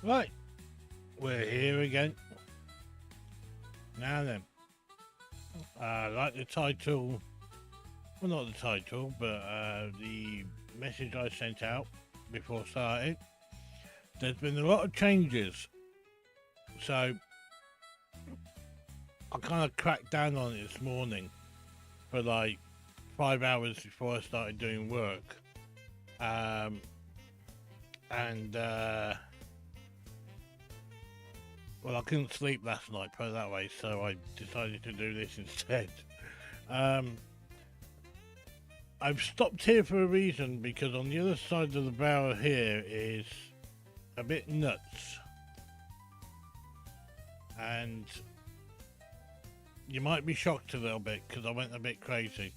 Right, we're here again. Now then, like the title, well, not the title, but the message I sent out before starting, there's been a lot of changes. So I kind of cracked down on it this morning for like 5 hours before I started doing work. And well, I couldn't sleep last night, put it that way, so I decided to do this instead. Um, I've stopped here for a reason because on the other side of the barrel here is a bit nuts, and you might be shocked a little bit because I went a bit crazy.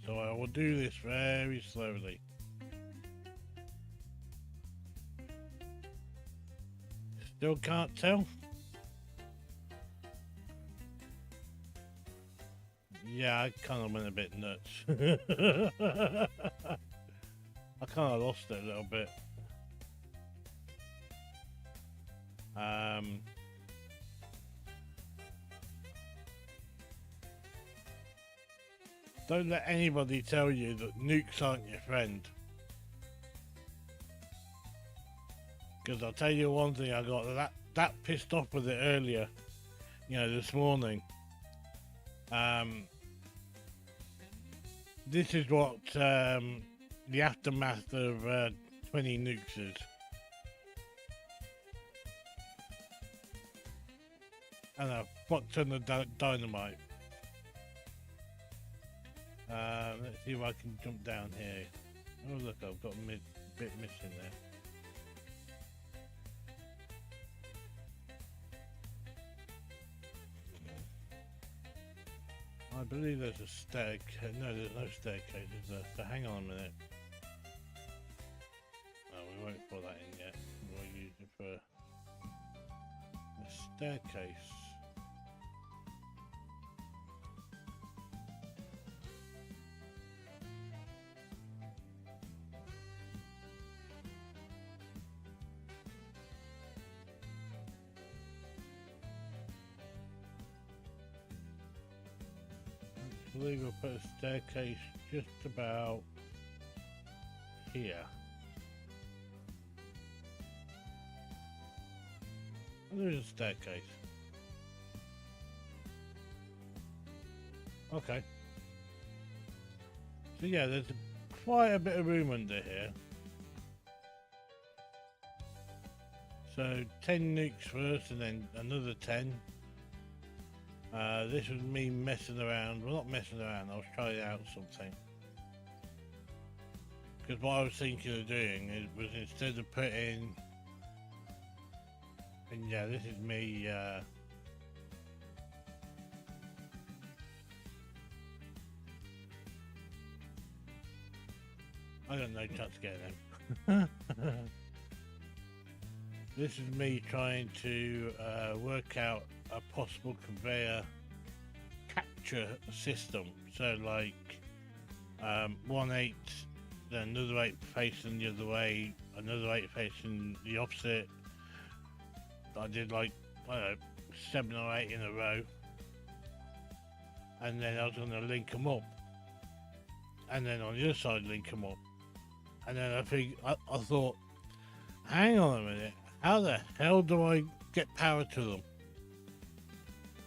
So I will do this very slowly. Still can't tell? Yeah, I kind of went a bit nuts. I kind of lost it a little bit. Don't let anybody tell you that nukes aren't your friend. Because I'll tell you one thing, I got that pissed off with it earlier, this morning. This is what the aftermath of 20 nukes is. And a fuck ton of dynamite. Let's see if I can jump down here. Oh look, I've got a bit missing there. I believe there's a staircase. No, there's no staircase, is there? So hang on a minute. No, we won't put that in yet. We'll use it for a staircase. I believe we'll put a staircase just about here. And there's a staircase. Okay. So yeah, there's quite a bit of room under here. So 10 nukes first and then another 10. This was me messing around. Well, not messing around, I was trying out something. Because what I was thinking of doing was instead of putting... And yeah, this is me... I got no chance to get them. This is me trying to work out a possible conveyor capture system. So like 1/8, then another 8 facing the other way, another 8 facing the opposite. I did like, I don't know, 7 or 8 in a row. And then I was going to link them up. And then on the other side link them up. And then I thought, hang on a minute, how the hell do I get power to them?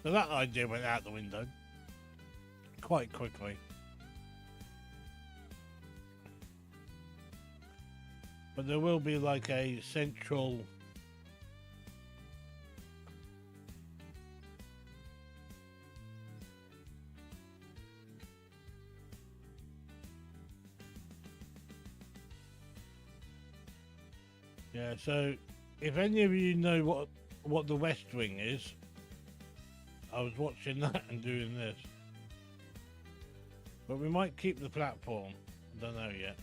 So that idea went out the window quite quickly. But there will be like a central yeah, so if any of you know what the West Wing is, I was watching that and doing this. But we might keep the platform. I don't know yet.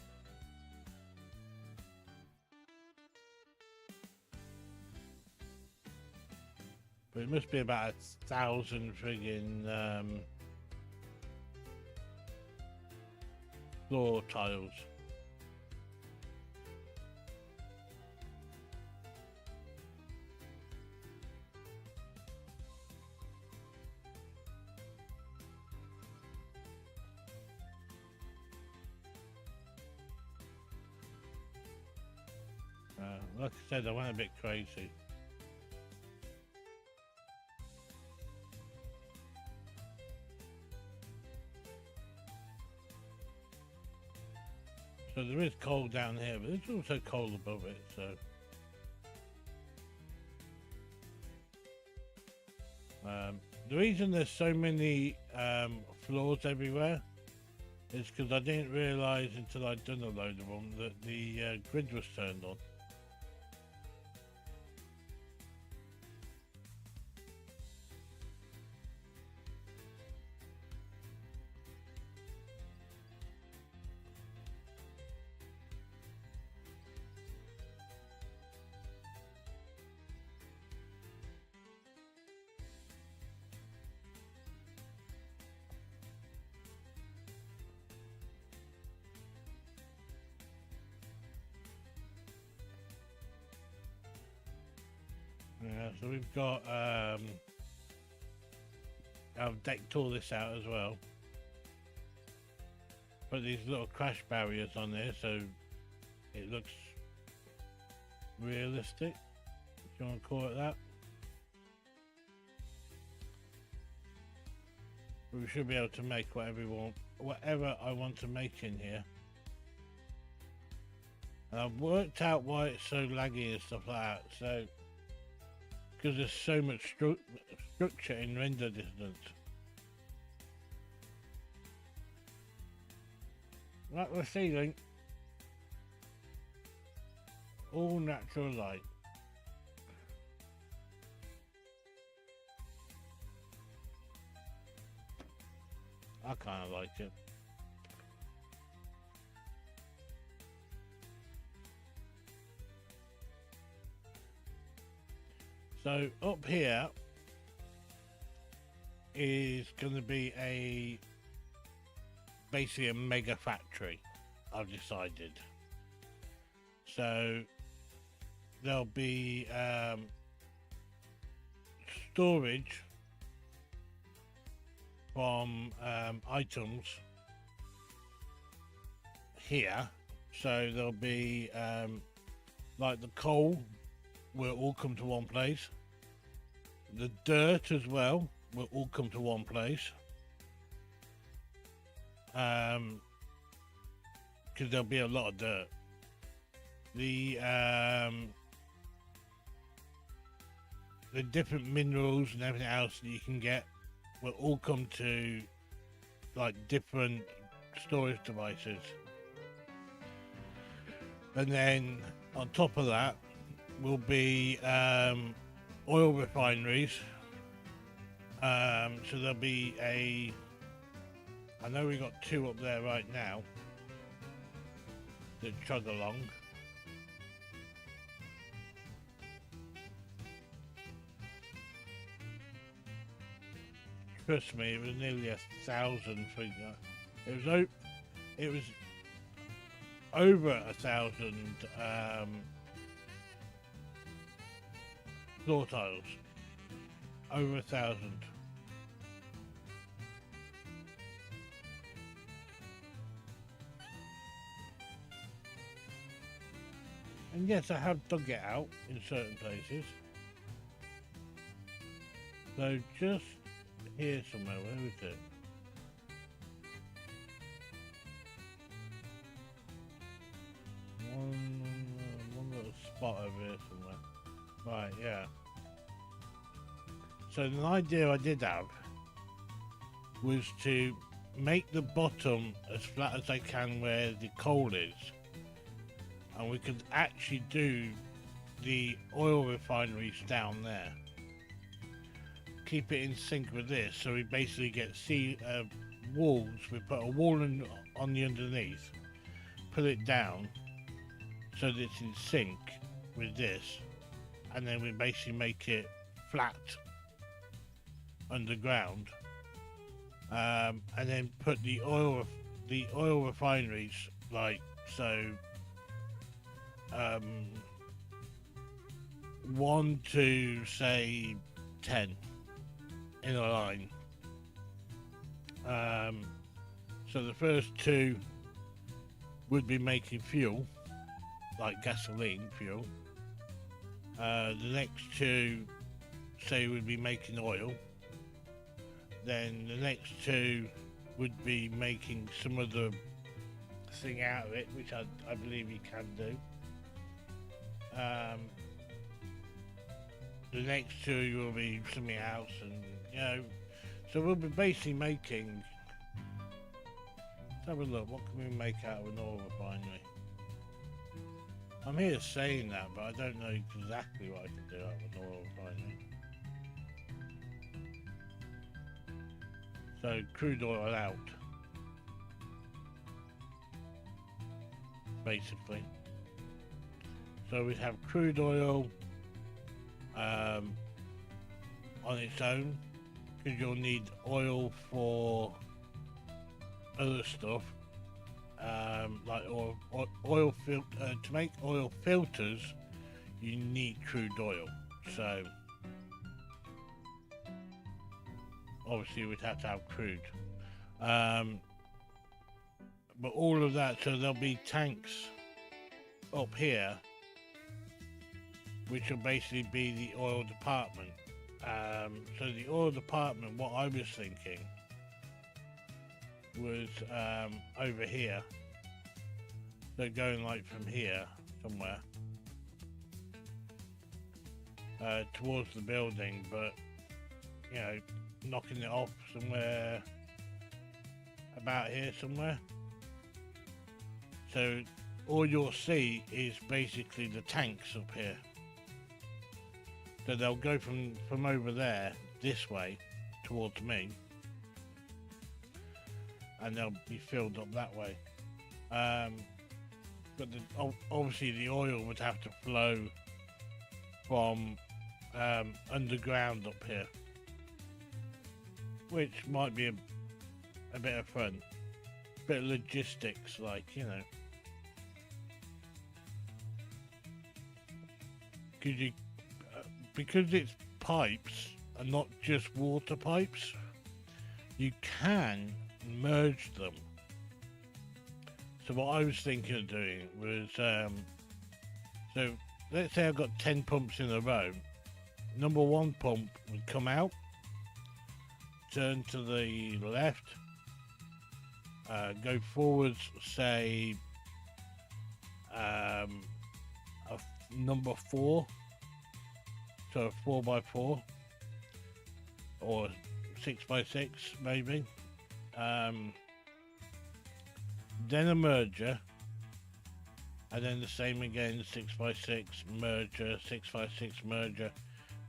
But it must be about 1,000 friggin' floor tiles. Like I said, I went a bit crazy. So there is coal down here, but there's also coal above it, so... the reason there's so many floors everywhere is because I didn't realise until I'd done a load of them that the grid was turned on. Yeah, so we've got I've decked all this out as well. Put these little crash barriers on there so it looks realistic, if you want to call it that. But we should be able to make whatever I want to make in here. And I've worked out why it's so laggy and stuff like that. So, because there's so much structure in render distance. Like the ceiling, all natural light. I kind of like it. So up here is going to be basically a mega factory, I've decided. So there'll be storage from items here. So there'll be like the coal will all come to one place. The dirt as well will all come to one place. Because there'll be a lot of dirt. The different minerals and everything else that you can get will all come to like different storage devices. And then on top of that will be oil refineries. So there'll be I know we've got two up there right now that chug along. Trust me, it was nearly 1,000 for it was over 1,000 floor tiles. Over 1,000. And yes, I have dug it out in certain places. So just here somewhere, where is it? One little spot over here somewhere. Right, yeah. So the idea I did have was to make the bottom as flat as I can where the coal is. And we could actually do the oil refineries down there. Keep it in sync with this, so we basically get walls. We put a wall on the underneath, put it down so that it's in sync with this, and then we basically make it flat underground, and then put the oil refineries like so. 1 to say 10 in a line. So the first 2 would be making fuel, like gasoline fuel. The next two, say, would be making oil. Then the next two would be making some other thing out of it, which I believe you can do. The next two will be something else, and so we'll be basically making. Let's have a look. What can we make out of an oil refinery? I'm here saying that, but I don't know exactly what I can do out of an oil refinery. So crude oil out, basically. So we have crude oil on its own, because you'll need oil for other stuff, like oil to make oil filters. You need crude oil, so obviously we'd have to have crude, but all of that, so there'll be tanks up here which will basically be the oil department. So the oil department, what I was thinking was over here, so going like from here somewhere towards the building, but knocking it off somewhere about here somewhere. So all you'll see is basically the tanks up here. So they'll go from over there this way towards me, and they'll be filled up that way. But obviously the oil would have to flow from underground up here, which might be a bit of fun, bit of logistics, like, because it's pipes and not just water pipes, you can merge them. So what I was thinking of doing was, so let's say I've got 10 pumps in a row. Number one pump would come out, turn to the left, go forwards, say number 4, so 4x4 or 6x6 maybe, then a merger, and then the same again, 6x6 merger, 6x6 merger,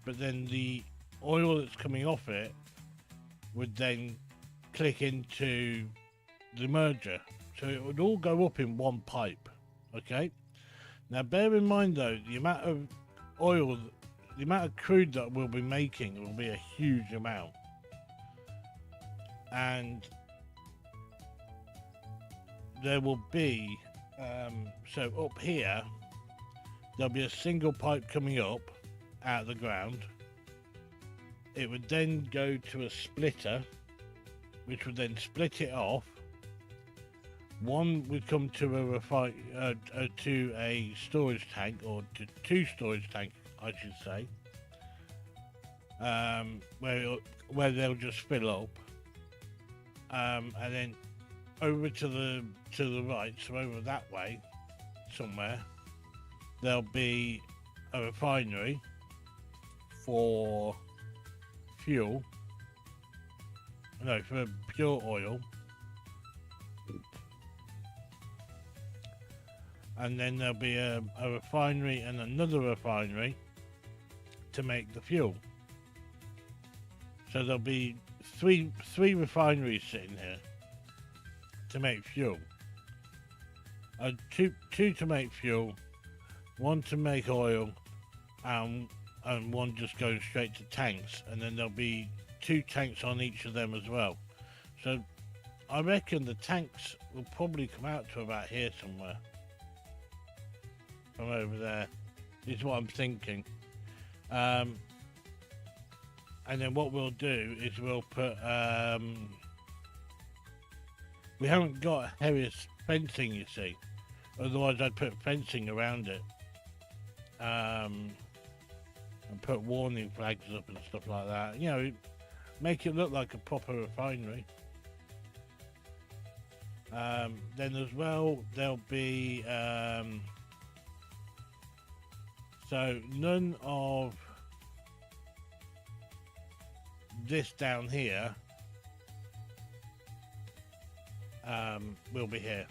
but then the oil that's coming off it would then click into the merger, so it would all go up in one pipe. Okay, now bear in mind though, the amount of oil, the amount of crude that we'll be making will be a huge amount, and there will be so up here there'll be a single pipe coming up out of the ground. It would then go to a splitter, which would then split it off. One would come to a storage tank, or to 2 storage tanks, I should say, where they'll just fill up, and then over to the right, so over that way somewhere, there'll be a refinery for fuel, no, for pure oil, and then there'll be a refinery and another refinery to make the fuel. So there'll be three refineries sitting here to make fuel. Two to make fuel, one to make oil, and one just going straight to tanks, and then there'll be 2 tanks on each of them as well. So I reckon the tanks will probably come out to about here somewhere, from over there, is what I'm thinking. And then what we'll do is we'll put we haven't got Harris fencing, you see. Otherwise, I'd put fencing around it, and put warning flags up and stuff like that. You know, make it look like a proper refinery. Then as well, there'll be so none of this down here will be here.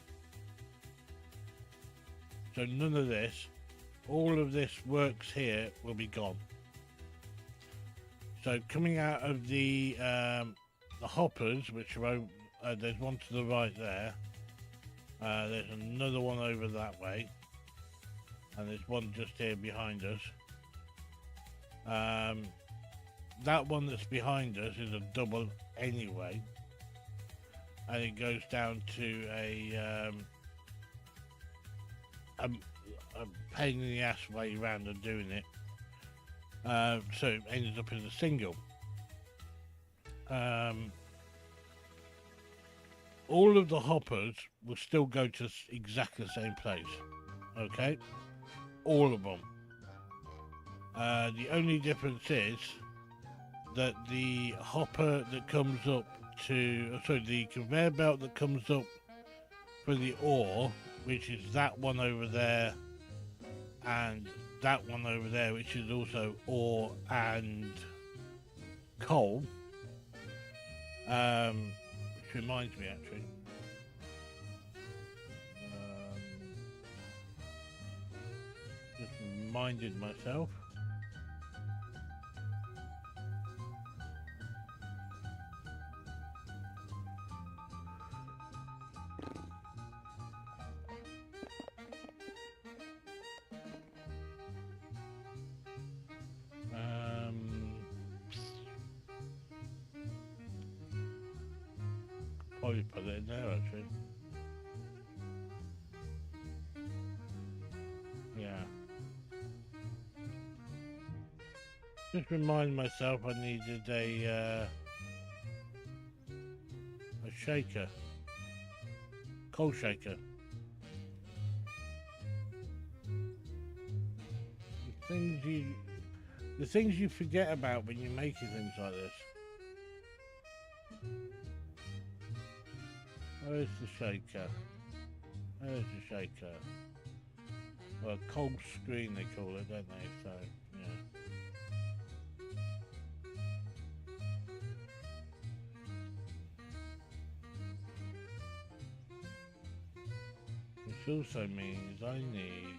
So none of this, all of this works here will be gone. So coming out of the hoppers, which are there's one to the right there. There's another one over that way, and there's one just here behind us. That one that's behind us is a double anyway, and it goes down to a pain in the ass way round of doing it. So it ends up as a single. All of the hoppers will still go to exactly the same place. Okay, all of them. The only difference is that the hopper that comes up to, sorry, the conveyor belt that comes up for the ore, which is that one over there, and that one over there, which is also ore and coal. Which reminds me, actually. Just reminded myself. Probably put it in there, actually. Yeah. Just remind myself I needed a shaker, coal shaker. The things you forget about when you're making things like this. Where's the shaker? Where's the shaker? Well, a cold screen they call it, don't they? So, yeah. Which also means I need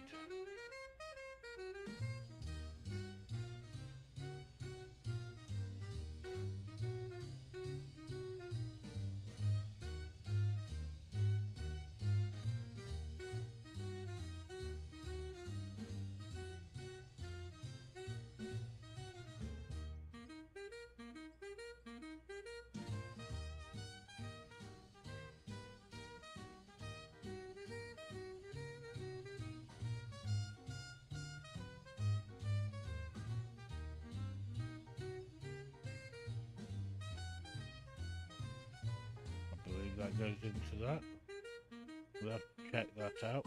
that goes into that. We'll have to check that out.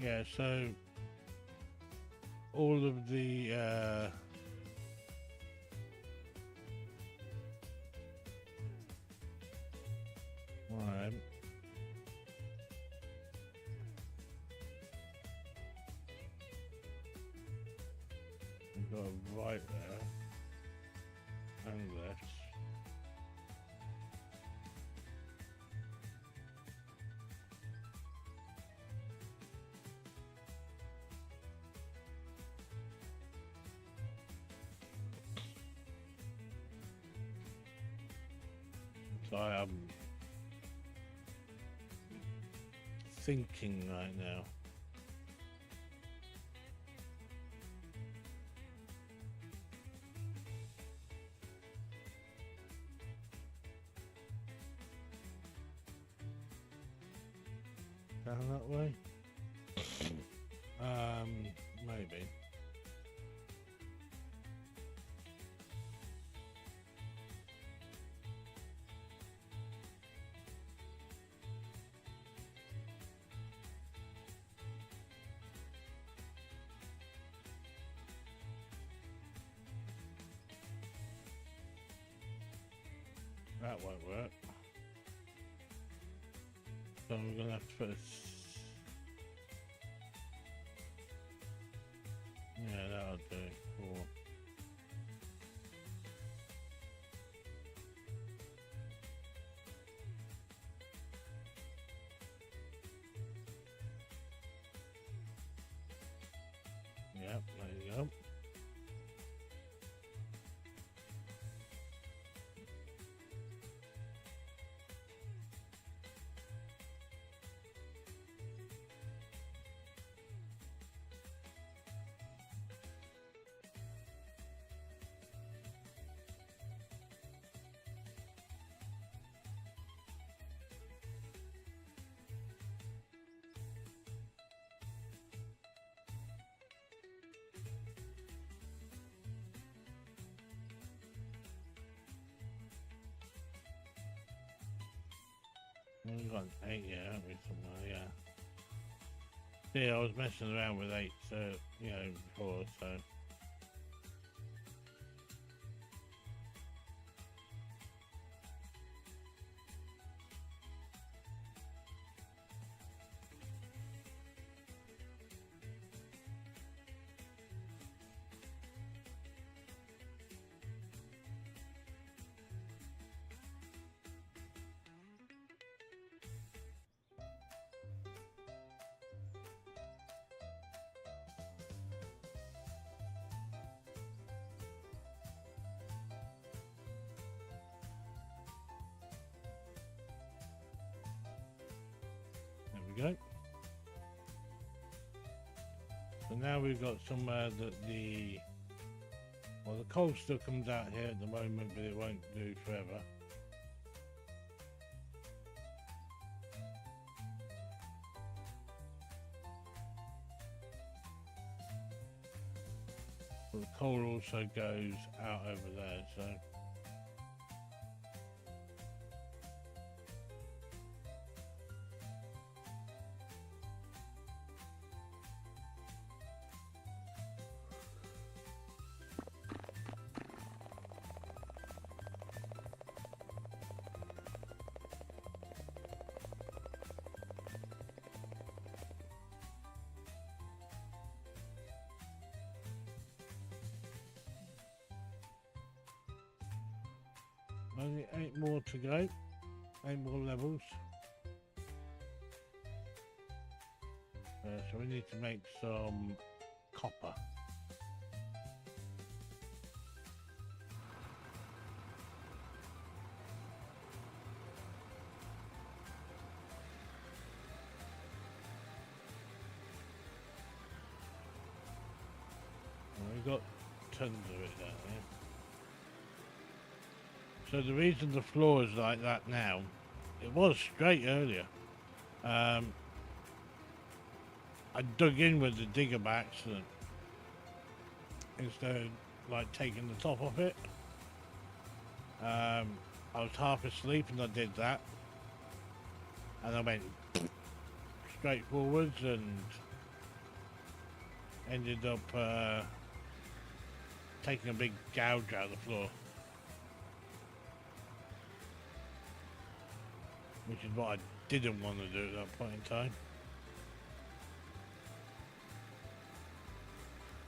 Yeah, so all of the right. We've got a right there and left. So I am thinking right now. Down that way? Maybe. That won't work. So we're gonna have to put yeah, that'll do. Cool. Yep, there you go. We've got 8, yeah, haven't we, somewhere, yeah. Yeah, I was messing around with 8, so, you know, before, so. There we go. So now we've got somewhere that the coal still comes out here at the moment, but it won't do forever. But the coal also goes out over there, so. Only 8 more to go, 8 more levels. So we need to make some copper. And we've got tons of it down there. So the reason the floor is like that now, it was straight earlier. I dug in with the digger by accident instead of like taking the top off it. I was half asleep and I did that, and I went straight forwards and ended up taking a big gouge out of the floor. Which is what I didn't want to do at that point in time.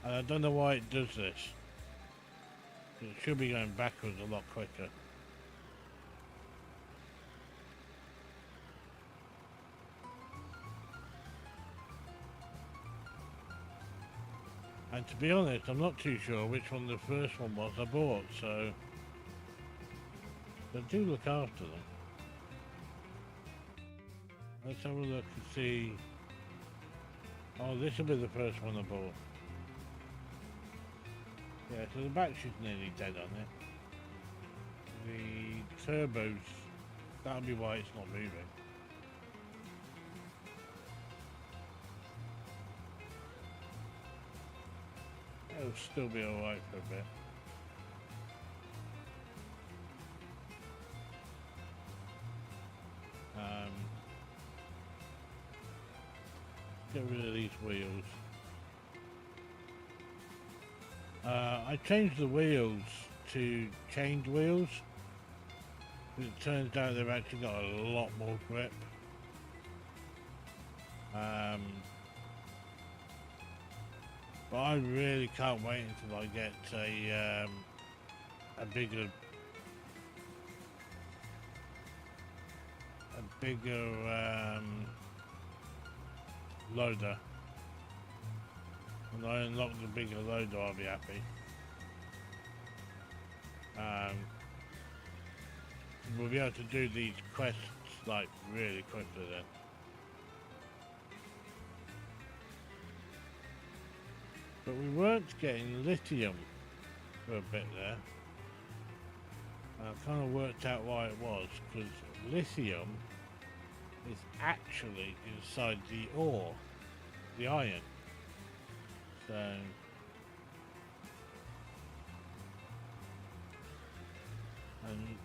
And I don't know why it does this. It should be going backwards a lot quicker. And to be honest, I'm not too sure which one the first one was I bought, so I do look after them. Let's have a look and see. Oh, this will be the first one I bought. Yeah, so the battery's nearly dead on it. The turbos, that'll be why it's not moving. it'll still be alright for a bit. Get rid of these wheels. I changed the wheels to chained wheels. It turns out they've actually got a lot more grip. But I really can't wait until I get a bigger loader. When I unlock the bigger loader, I'll be happy. We'll be able to do these quests like really quickly then. But we weren't getting lithium for a bit there. I kind of worked out why it was, because lithium is actually inside the ore, the iron. So and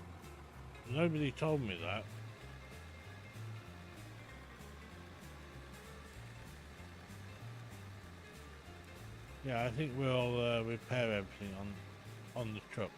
nobody told me that. Yeah, I think we'll repair everything on the truck.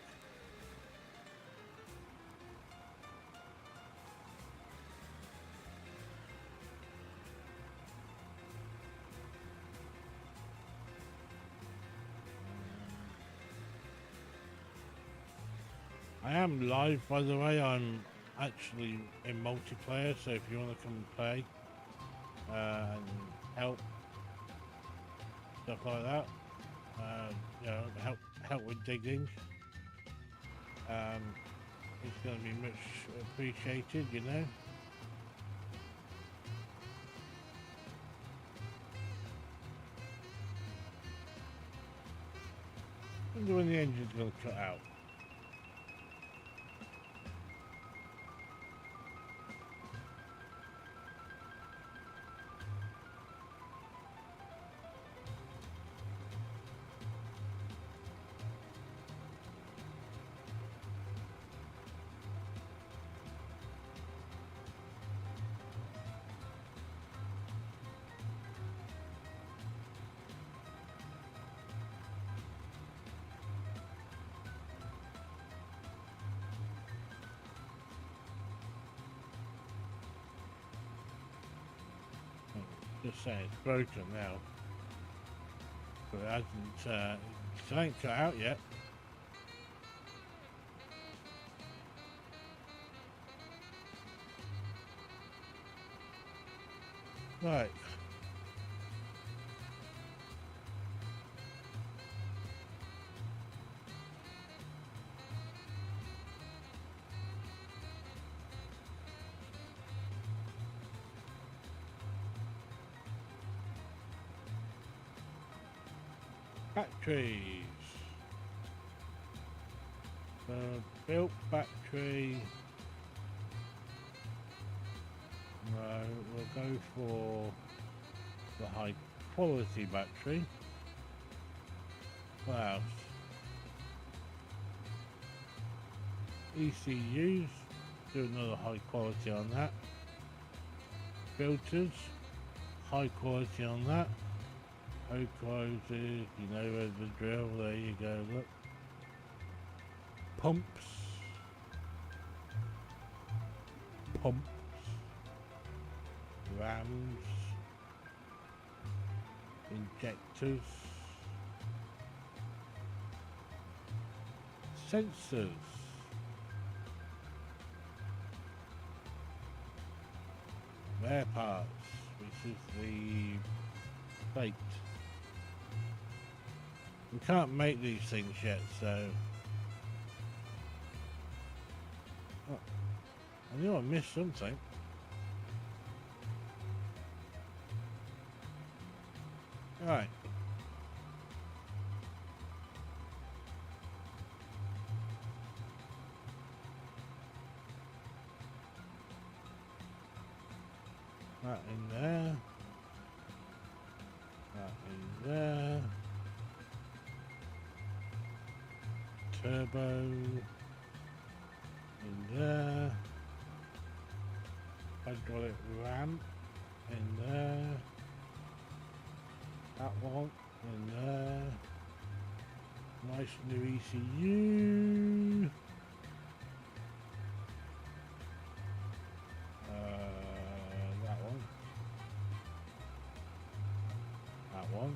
I am live, by the way. I'm actually in multiplayer, so if you want to come and play and help, stuff like that, you know, help with digging, it's going to be much appreciated, you know. I wonder when the engine's going to cut out. Just saying it's broken now, but it hasn't. It ain't cut out yet. Right. Batteries. So built battery. No, we'll go for the high quality battery. What else? ECUs. Do another high quality on that. Filters. High quality on that. Hose closes, you know where the drill, there you go, look. Pumps. Rams. Injectors. Sensors. Wear parts, which is the plate. We can't make these things yet, so... Oh, I knew I missed something. Right. That in there. That in there. turbo in there. Hydraulic ramp in there. That one in there. Nice new ECU. That one. That one.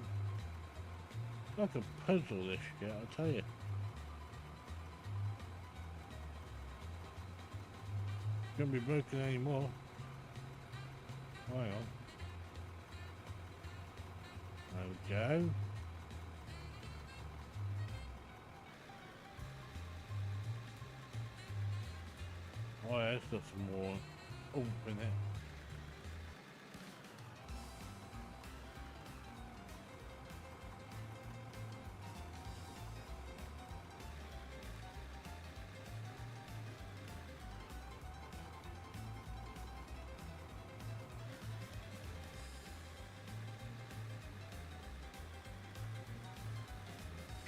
It's like a puzzle, this shit, I'll tell you. Gonna be broken anymore. Hang on. There we go. Oh yeah, it's got some more oomph in it.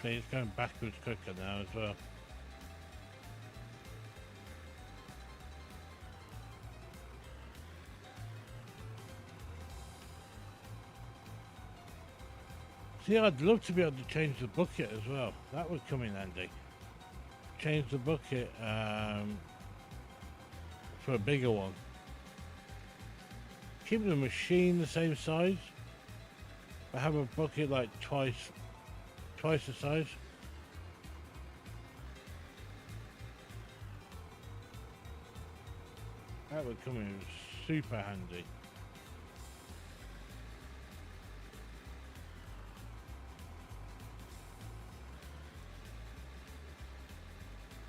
See, it's going backwards quicker now as well. See, I'd love to be able to change the bucket as well. That would come in handy. Change the bucket for a bigger one. Keep the machine the same size, but have a bucket like twice the size. That would come in super handy.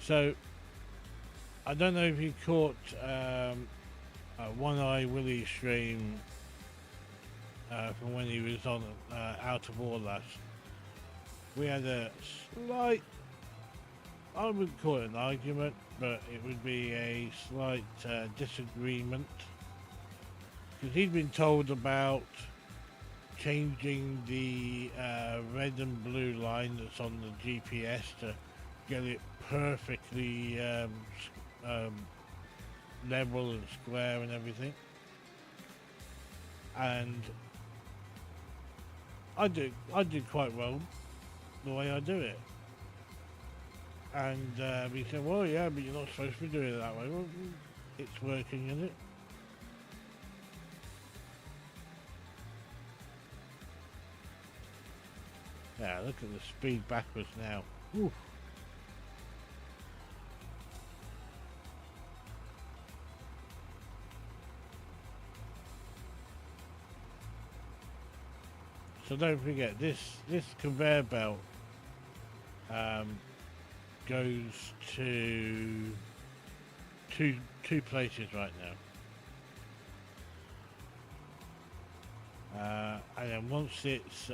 So, I don't know if you caught One Eye Willie stream from when he was on Out of Orlas. We had a slight, I wouldn't call it an argument, but it would be a slight disagreement. Because he'd been told about changing the red and blue line that's on the GPS to get it perfectly level and square and everything. And I did quite well the way I do it. And he said, well, yeah, but you're not supposed to be doing it that way. Well, it's working, isn't it? Yeah, look at the speed backwards now. Oof. So don't forget, this conveyor belt goes to two places right now. And then once it's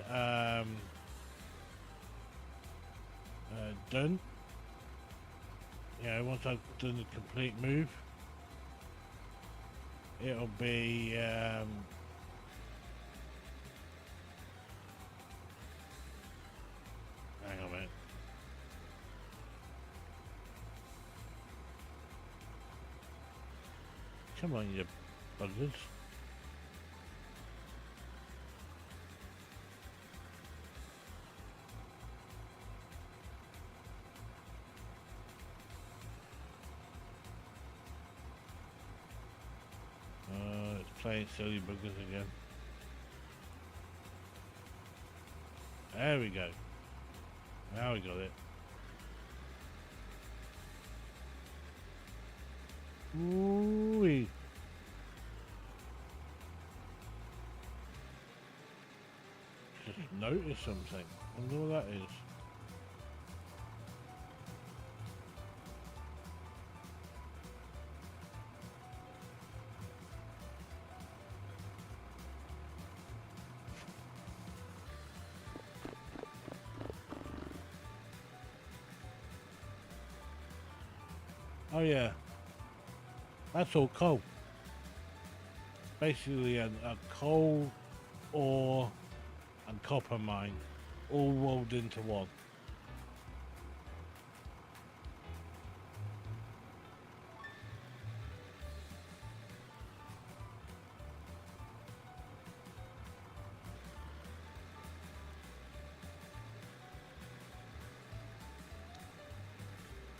done, once I've done the complete move, it'll be hang on a minute. Come on, you buggers. It's playing silly buggers again. There we go. Now we got it. Ooh-wee. Just noticed something. I wonder what that is. Oh yeah, that's all coal. Basically a coal, ore and copper mine all rolled into one.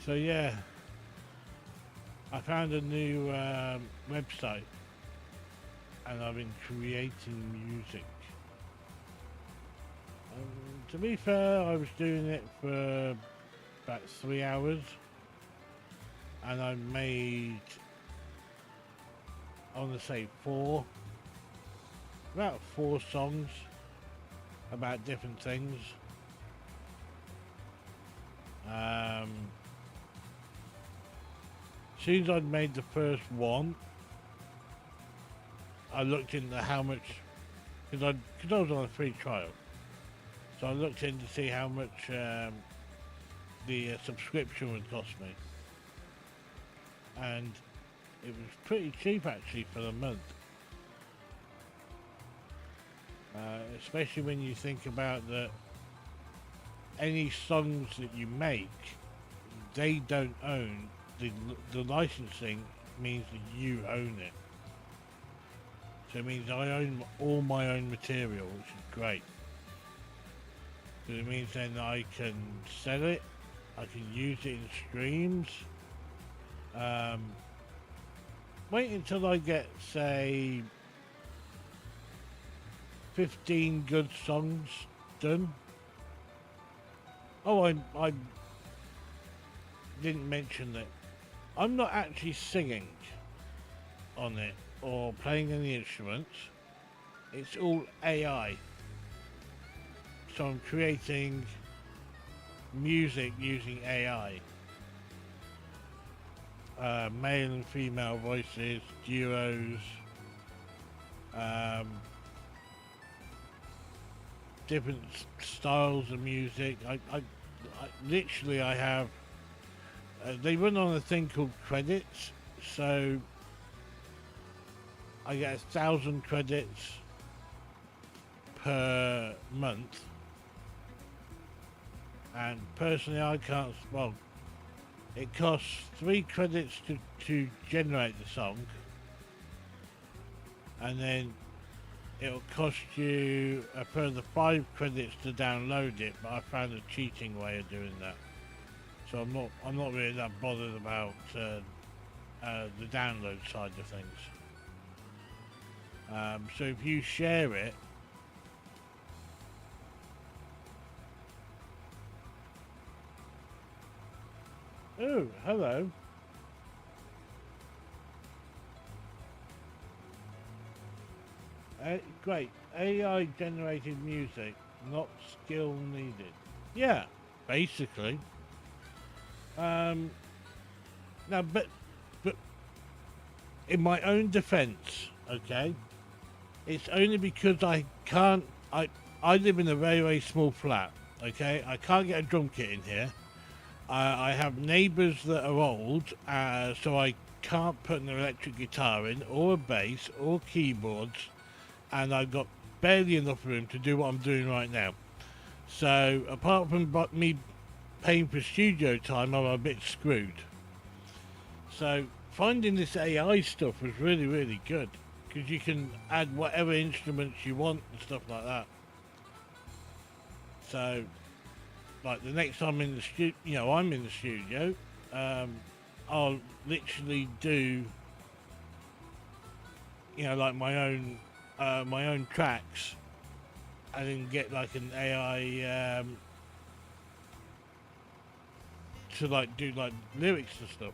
So yeah, I found a new website, and I've been creating music. To be fair, I was doing it for about 3 hours, and I made, I want to say about four songs about different things. As soon as I'd made the first one, I looked into how much, because I was on a free trial, so I looked in to see how much the subscription would cost me, and it was pretty cheap actually for the month. Especially when you think about that any songs that you make, they don't own the licensing. Means that you own it, so it means I own all my own material, which is great, because it means then I can sell it, I can use it in streams. Wait until I get, say, 15 good songs done. Oh, I didn't mention that I'm not actually singing on it or playing any instruments. It's all AI. So I'm creating music using AI. Male and female voices, duos, different styles of music. I literally, I have, they run on a thing called credits, so I get 1,000 credits per month, and personally I can't, well, it costs 3 credits to generate the song, and then it'll cost you a further 5 credits to download it, but I found a cheating way of doing that. So I'm not really that bothered about the download side of things. So if you share it, oh, hello. Great. AI generated music, not skill needed. Yeah, basically. Now, but in my own defense, okay, it's only because I can't, I live in a very, very small flat, okay? I can't get a drum kit in here. I have neighbours that are old, so I can't put an electric guitar in, or a bass, or keyboards, and I've got barely enough room to do what I'm doing right now. So, apart from me paying for studio time, I'm a bit screwed. So, finding this AI stuff was really, really good, because you can add whatever instruments you want and stuff like that. So, like the next time in the studio, I'm in the studio, I'll literally do, like my own tracks, and then get like an AI to like do like lyrics and stuff.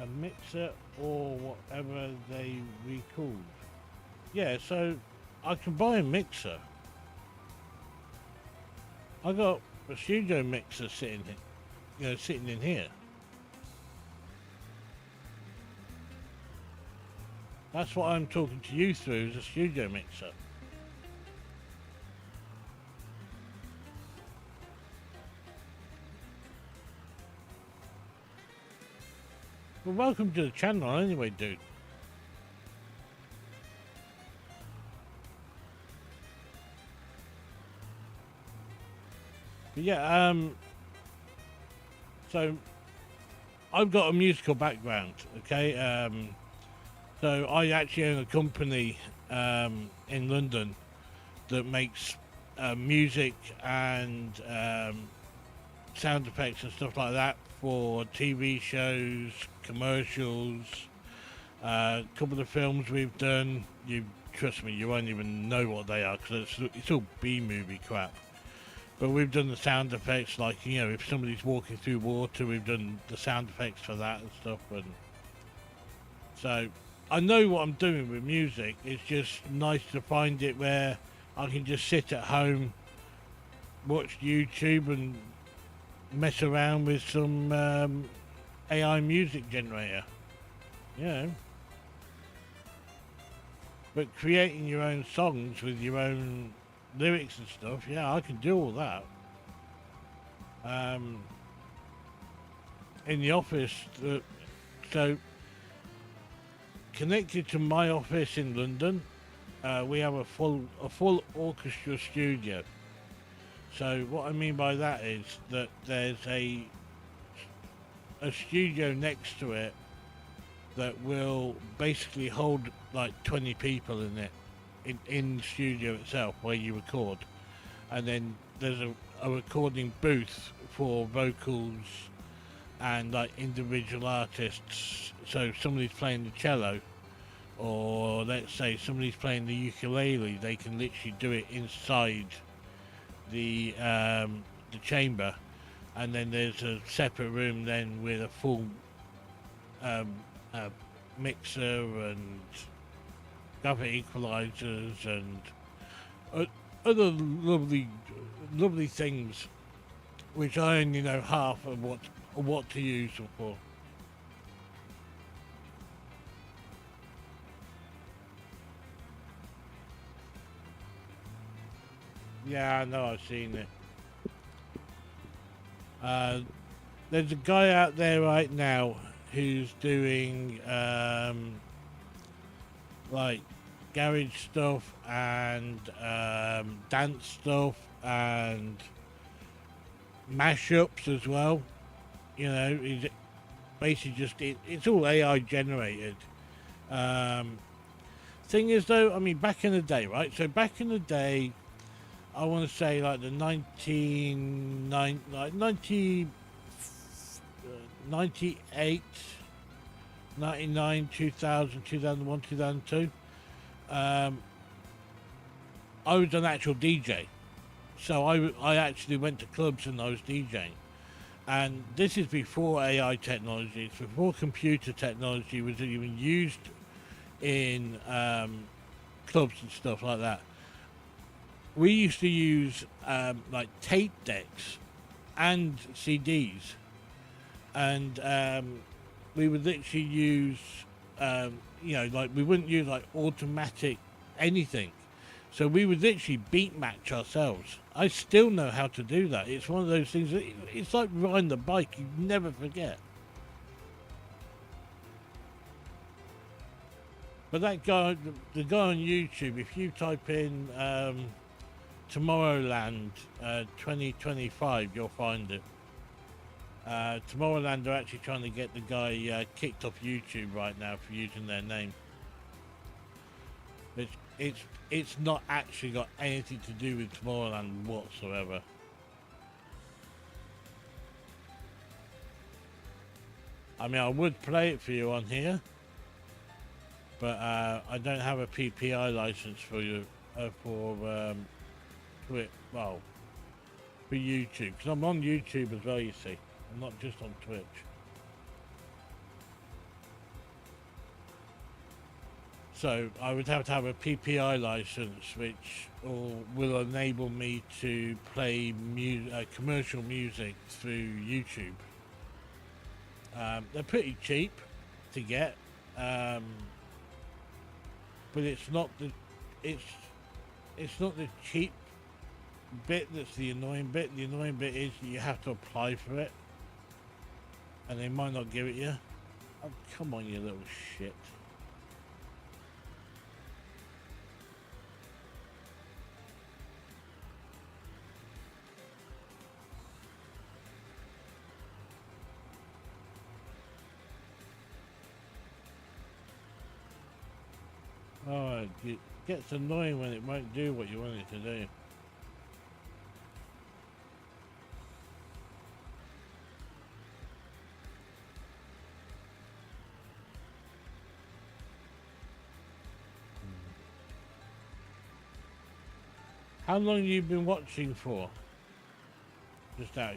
A mixer or whatever they recalled. Yeah, so I can buy a mixer. I got a studio mixer sitting in here. That's what I'm talking to you through, is a studio mixer. Well, welcome to the channel anyway, dude. But yeah, so I've got a musical background, okay? So I actually own a company in London that makes music and sound effects and stuff like that for TV shows, commercials, a couple of films we've done. You trust me, you won't even know what they are because it's all B movie crap. But we've done the sound effects, like if somebody's walking through water, we've done the sound effects for that and stuff. And so I know what I'm doing with music. It's just nice to find it where I can just sit at home, watch YouTube, and mess around with some AI music generator. You know. But creating your own songs with your own lyrics and stuff, yeah, I can do all that. Um, in the office, so connected to my office in London, we have a full orchestra studio. So what I mean by that is that there's a studio next to it that will basically hold like 20 people in it, in the studio itself where you record, and then there's a recording booth for vocals and like individual artists. So if somebody's playing the cello, or let's say somebody's playing the ukulele, they can literally do it inside the chamber, and then there's a separate room then with a full um, mixer and graphic equalizers and other lovely things, which I only know half of what to use them for. Yeah, I know, I've seen it. There's a guy out there right now who's doing like garage stuff and dance stuff and mashups as well. He's basically it's all AI generated. Um, Thing is, though, I mean, back in the day, right? So back in the day, I want to say like the 98, 99, 2000, 2001, 2002. I was an actual DJ. So I actually went to clubs and I was DJing. And this is before AI technology, it's before computer technology was even used in clubs and stuff like that. We used to use like tape decks and CDs, and we would literally use, like we wouldn't use like automatic anything. So we would literally beat match ourselves. I still know how to do that. It's one of those things that it's like riding the bike. You never forget. But that guy, the guy on YouTube, if you type in Tomorrowland 2025, you'll find it. Tomorrowland are actually trying to get the guy kicked off YouTube right now for using their name. It's not actually got anything to do with Tomorrowland whatsoever. I mean, I would play it for you on here, but I don't have a PPI license for you for YouTube, because I'm on YouTube as well, you see. I'm not just on Twitch. So I would have to have a PPI license, which will enable me to play commercial music through YouTube. They're pretty cheap to get, but it's not the cheap bit that's the annoying bit. The annoying bit is you have to apply for it, and they might not give it you. Oh, come on, you little shit. Oh, it gets annoying when it won't do what you want it to do. How long have you been watching for? Just out,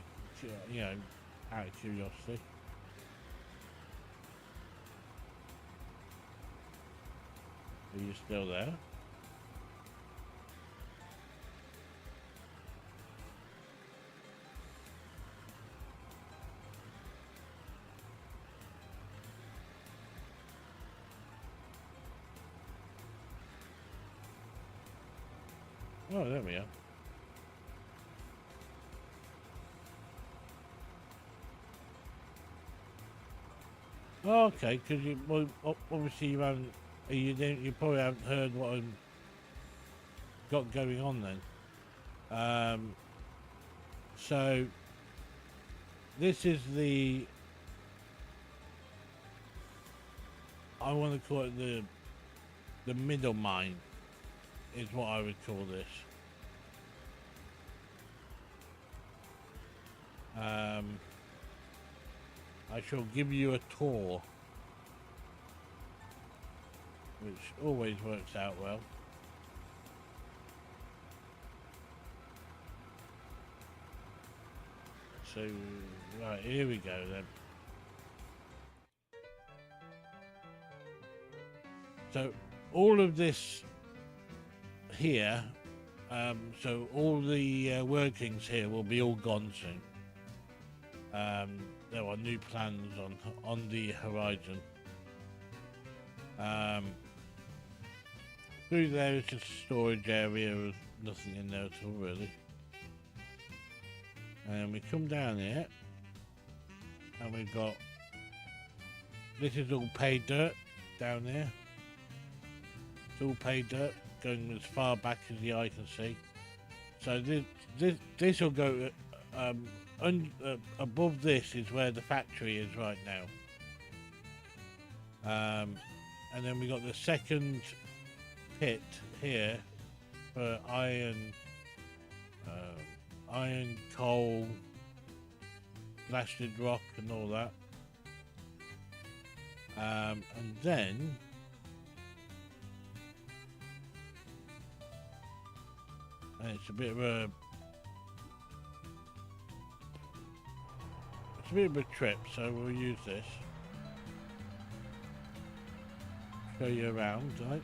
you know, out of curiosity. Are you still there? Oh, there we are. Oh, okay, because you well, obviously you haven't, you probably haven't heard what I've got going on then. So this is I want to call it the middle mine, is what I would call this. I shall give you a tour, which always works out well. So, right, here we go then. So, all of this here, so all the workings here will be all gone soon. There are new plans on the horizon. Through there is just a storage area with nothing in there at all really. And we come down here and we've got, this is all paid dirt down there. It's all paid dirt going as far back as the eye can see. So this will go above this is where the factory is right now. And then we got the second pit here for iron, coal, blasted rock and all that. And then it's a bit of a trip, so we'll use this. Show you around, right?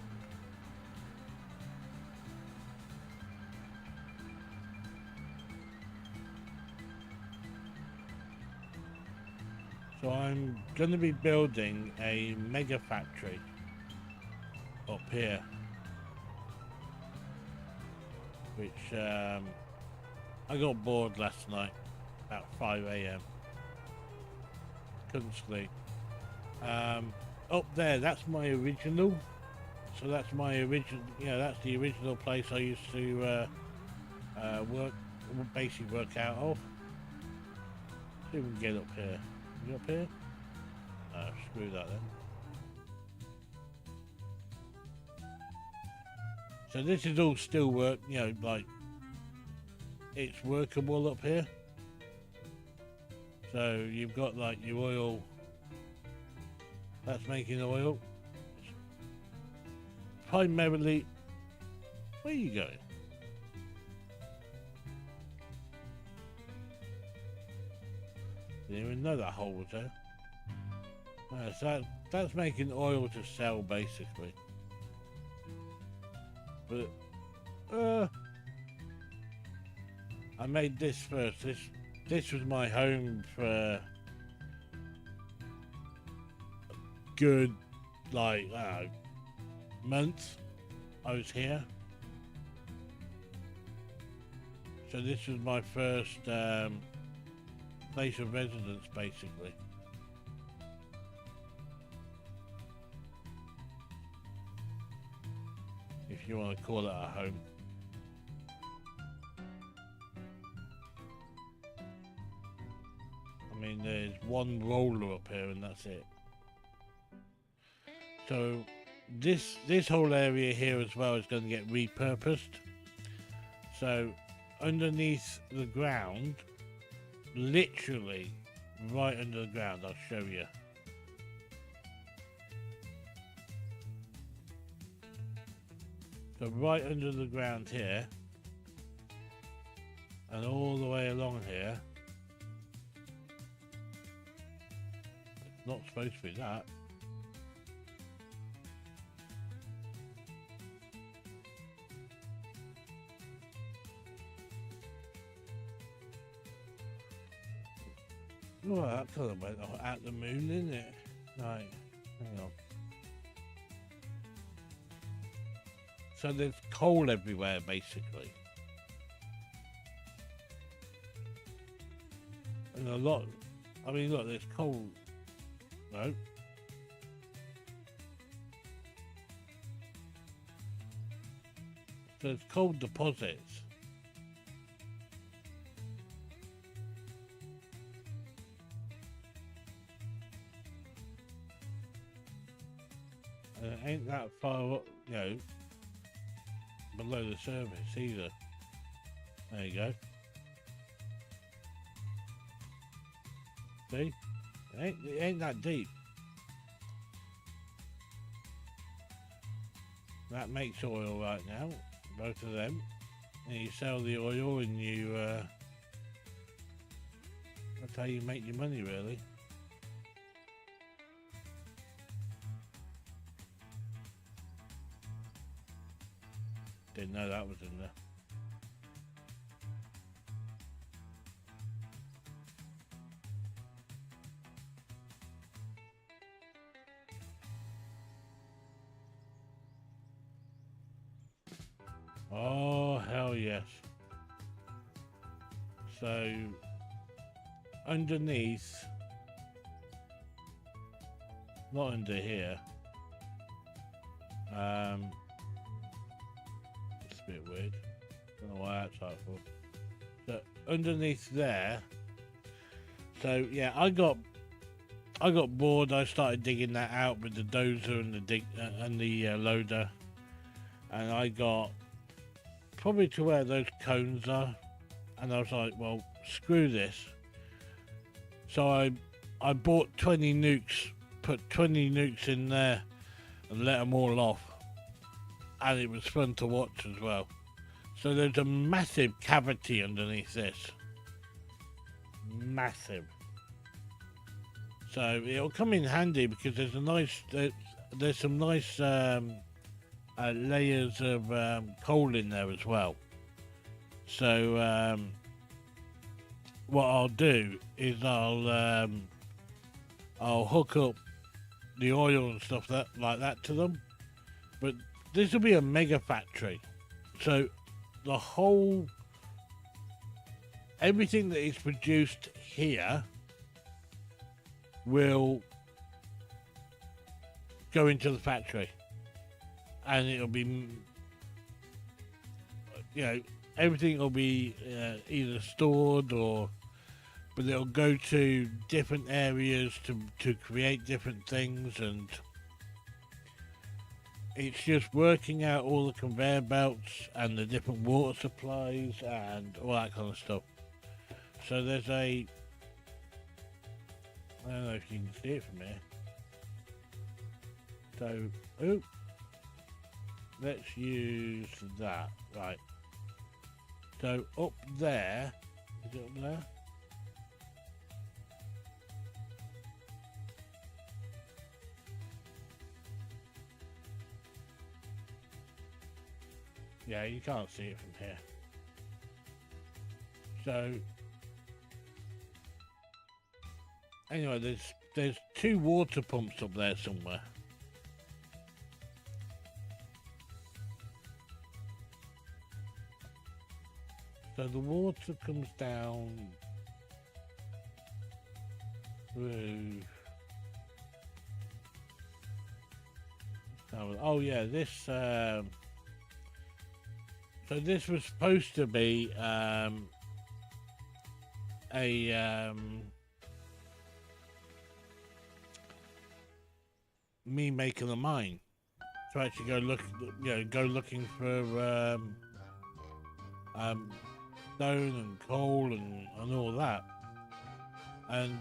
So I'm going to be building a mega factory up here, which I got bored last night about 5 a.m. Couldn't sleep. Up there, that's my original. So that's my original. That's the original place I used to basically work out of. See if we can get up here. You up here? Screw that then. So this is all still work, like it's workable up here. So you've got like your oil, that's making oil. Primarily, where are you going? Didn't even know that hole was there. So that's making oil to sell basically. But I made this first. This was my home for a good like month. I was here. So this was my first place of residence basically. If you want to call it a home. I mean, there's one roller up here and that's it. So this whole area here as well is going to get repurposed. So underneath the ground, literally right under the ground, I'll show you. So right under the ground here, and all the way along here. It's not supposed to be that. Oh, that kind of went at the moon, didn't it? Right, hang on. So there's coal everywhere, basically. And a lot, I mean, look, there's coal. No. There's coal deposits. And it ain't that far up, you know, below the surface either. There you go. See? It ain't that deep. That makes oil right now, both of them. And you sell the oil and you, that's how you make your money, really. Didn't know that was in there. Oh, hell yes. So, underneath, not under here, it's a bit weird, don't know why that's like for. So, underneath there, so yeah, I got bored. I started digging that out with the dozer and the loader, and I got probably to where those cones are, and I was like, well, screw this. So I bought 20 nukes, put 20 nukes in there and let them all off, and it was fun to watch as well. So there's a massive cavity underneath this, massive. So it'll come in handy because there's a nice there's some nice layers of coal in there as well. So what I'll do is I'll hook up the oil and stuff like that to them. But this will be a mega factory. So the whole, everything that is produced here will go into the factory. And it'll be, you know, everything will be either stored but it'll go to different areas to create different things, and it's just working out all the conveyor belts and the different water supplies and all that kind of stuff. So there's I don't know if you can see it from here. So, let's use that, right. So up there, is it up there? Yeah, you can't see it from here. So anyway, there's 2 water pumps up there somewhere. So the water comes down through. Oh yeah, this. So this was supposed to be me making a mine. to actually go look, go looking for stone and coal and all that. And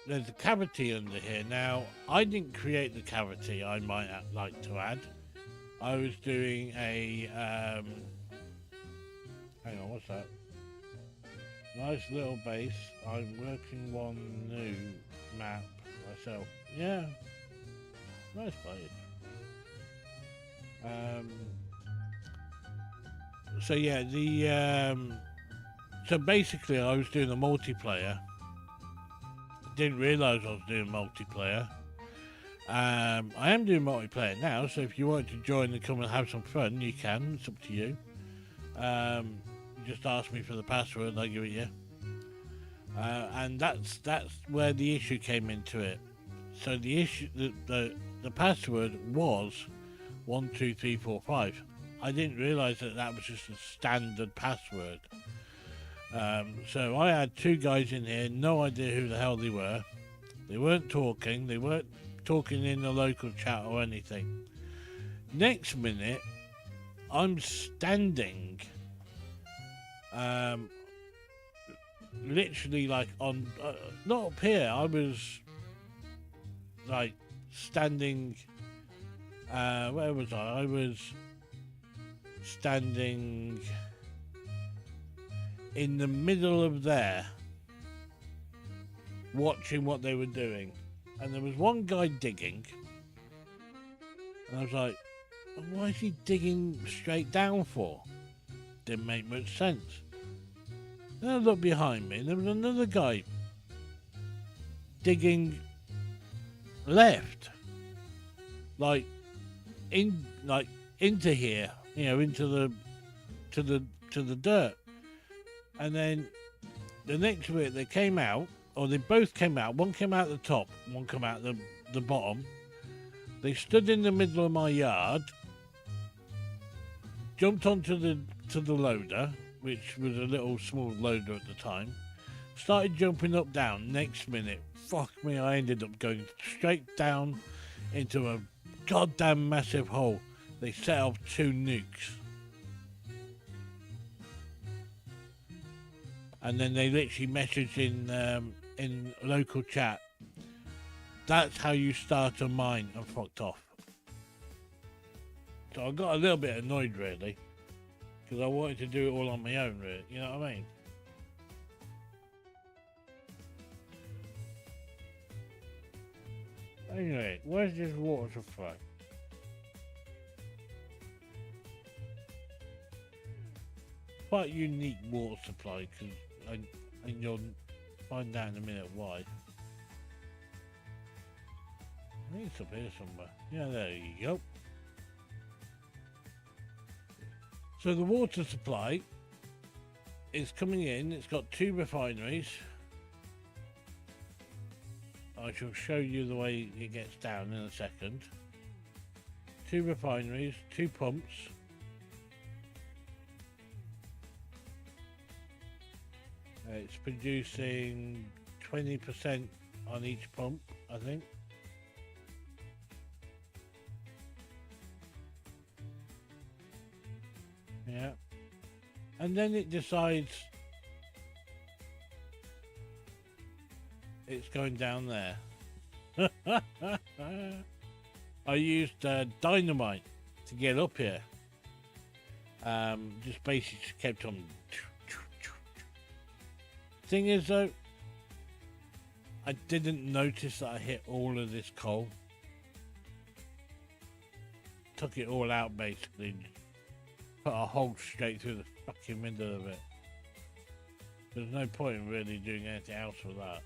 there's a cavity under here. Now, I didn't create the cavity, I might like to add. I was doing a, hang on, what's that? Nice little base. I'm working one new map myself. Yeah, nice place. So yeah, so basically I was doing a multiplayer. Didn't realise I was doing multiplayer. I am doing multiplayer now, so if you want to join and come and have some fun, you can. It's up to you. Just ask me for the password and I'll give it you. And that's where the issue came into it. So the issue, the password was 12345. I didn't realise that was just a standard password. So I had two guys in here, no idea who the hell they were. They weren't talking. They weren't talking in the local chat or anything. Next minute, I'm standing, literally like on, not up here. I was like standing. Where was I? I was standing in the middle of there, watching what they were doing, and there was one guy digging, and I was like, why is he digging straight down for? Didn't make much sense. Then I looked behind me and there was another guy digging left, like into here, into the dirt. And then the next bit, they came out, or they both came out. One came out the top, one came out the bottom. They stood in the middle of my yard, jumped onto the loader, which was a little small loader at the time, started jumping up down. Next minute, fuck me, I ended up going straight down into a goddamn massive hole. They set off 2 nukes. And then they literally messaged in local chat, that's how you start a mine, and fucked off. So I got a little bit annoyed, really, because I wanted to do it all on my own, really. You know what I mean? Anyway, where's this water supply? Quite unique water supply, because and you'll find out in a minute why. I think it's up here somewhere. Yeah, there you go. So the water supply is coming in. It's got 2 refineries. I shall show you the way it gets down in a second. 2 refineries, 2 pumps. It's producing 20% on each pump, I think. Yeah. And then it decides it's going down there. I used dynamite to get up here. Just basically kept on. Thing is though, I didn't notice that I hit all of this coal. Took it all out basically. Put a hole straight through the fucking middle of it. There's no point in really doing anything else with that.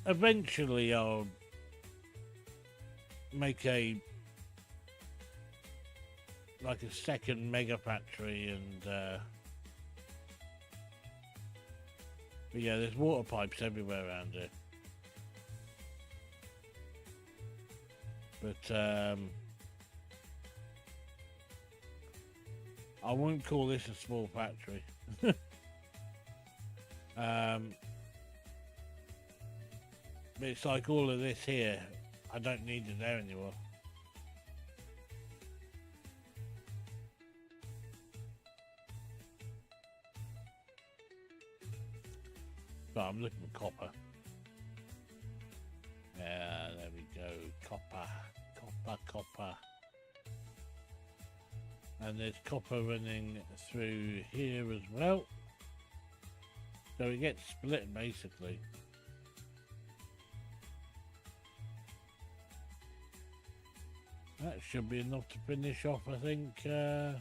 Eventually I'll make a second mega factory, and but yeah, there's water pipes everywhere around here. But I wouldn't call this a small factory. But it's like all of this here I don't need it there anymore. So I'm looking for copper. Yeah, there we go. Copper, copper, copper. And there's copper running through here as well. So it gets split basically. That should be enough to finish off, I think. No,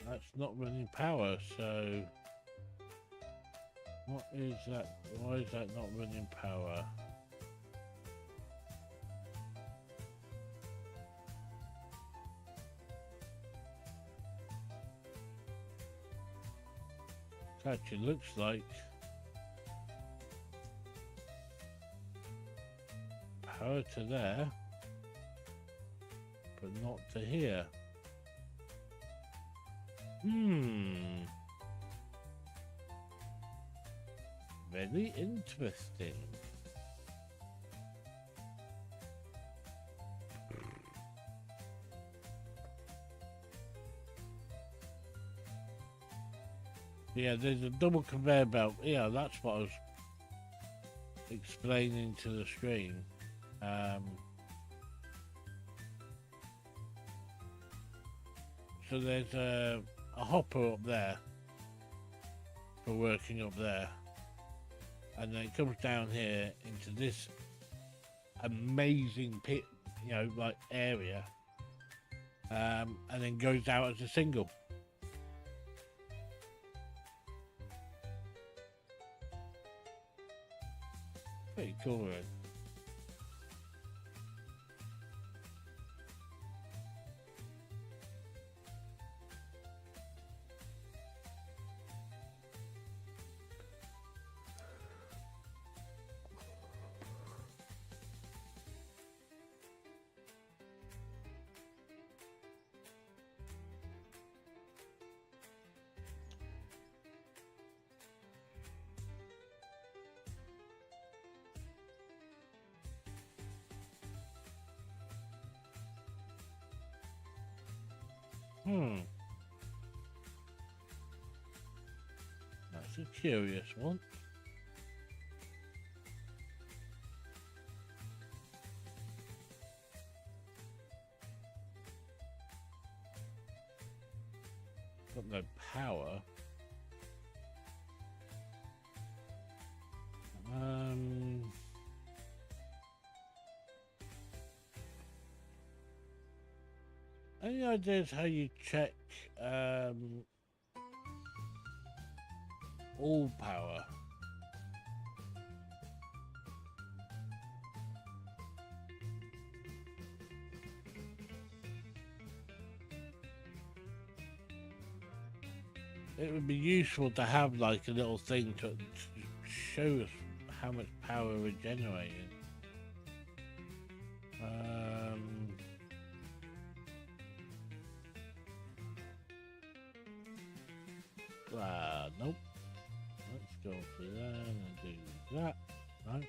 that's not running power, so what is that? Why is that not running power? It actually looks like power to there, but not to here. Very interesting. Yeah, there's a double conveyor belt. Yeah, that's what I was explaining to the screen. So there's a hopper up there for working up there, and then it comes down here into this amazing pit, you know, like area, and then goes out as a single. Pretty cool, right? That's a curious one. Got no power. Any ideas how you check all power? It would be useful to have like a little thing to show us how much power we're generating. Nope. Let's go through there and do that. No.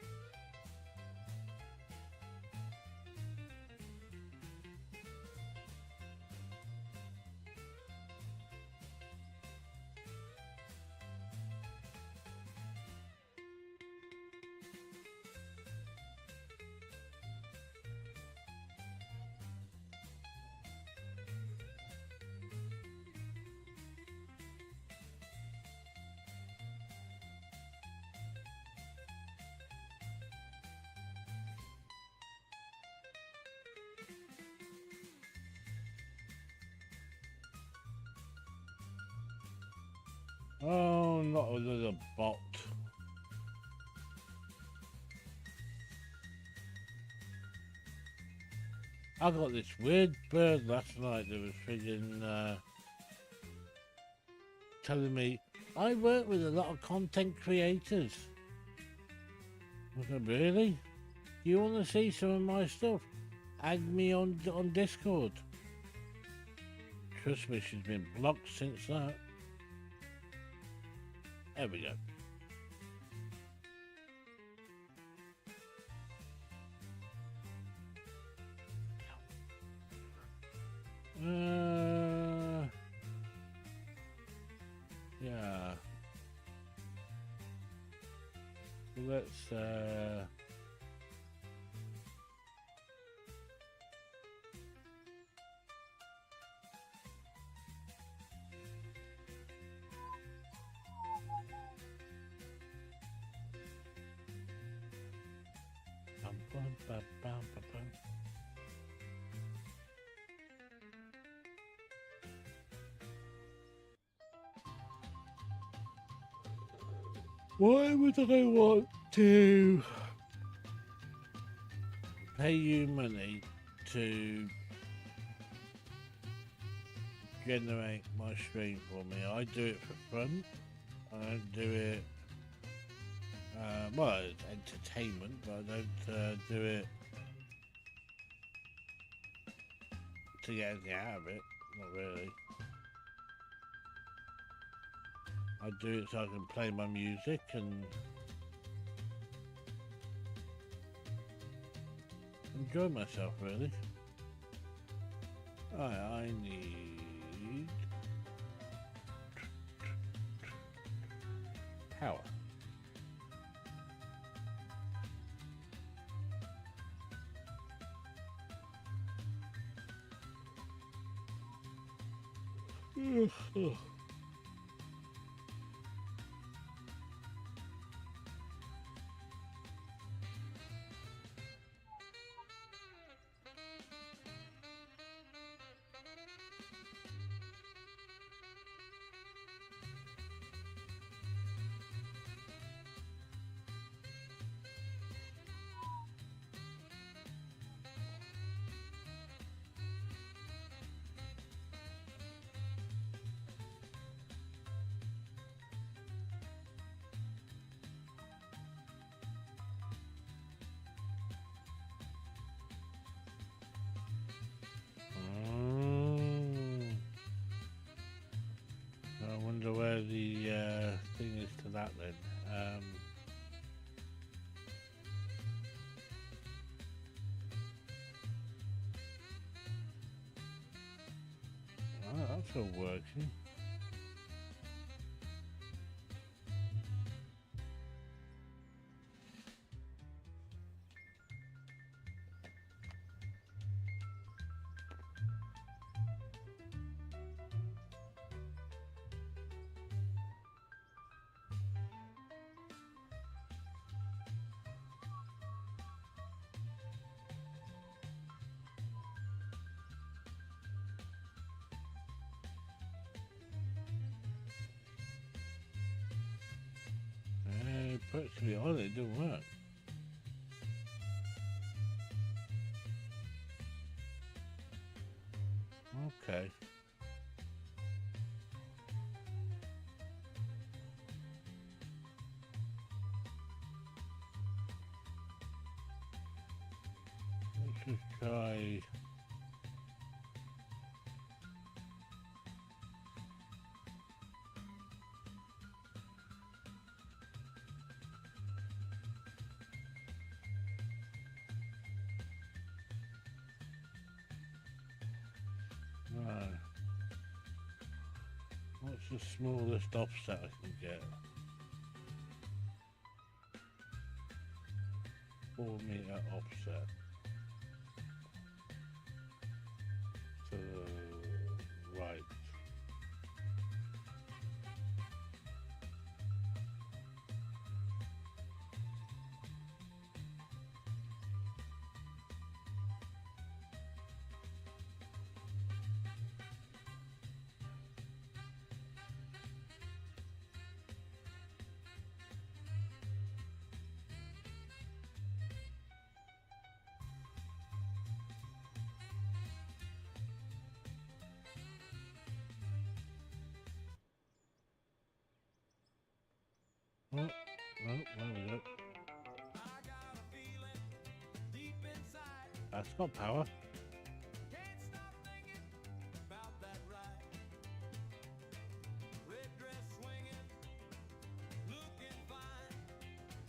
Oh, not a little bot. I got this weird bird last night that was friggin' telling me, I work with a lot of content creators. I said, really? Do you want to see some of my stuff? Add me on Discord. Trust me, she's been blocked since that. There we go. Yeah. Let's why would I want to pay you money to generate my stream for me? I do it for fun. I don't do it. Well, it's entertainment, but I don't do it to get anything out of it. Not really. I do it so I can play my music and enjoy myself, really. I need power. I wonder where the thing is to that then. Oh, that's all working. Virtually on it didn't work. Okay. Let's just try. What's the smallest offset I can get? 4-meter offset. To the right. That's got power.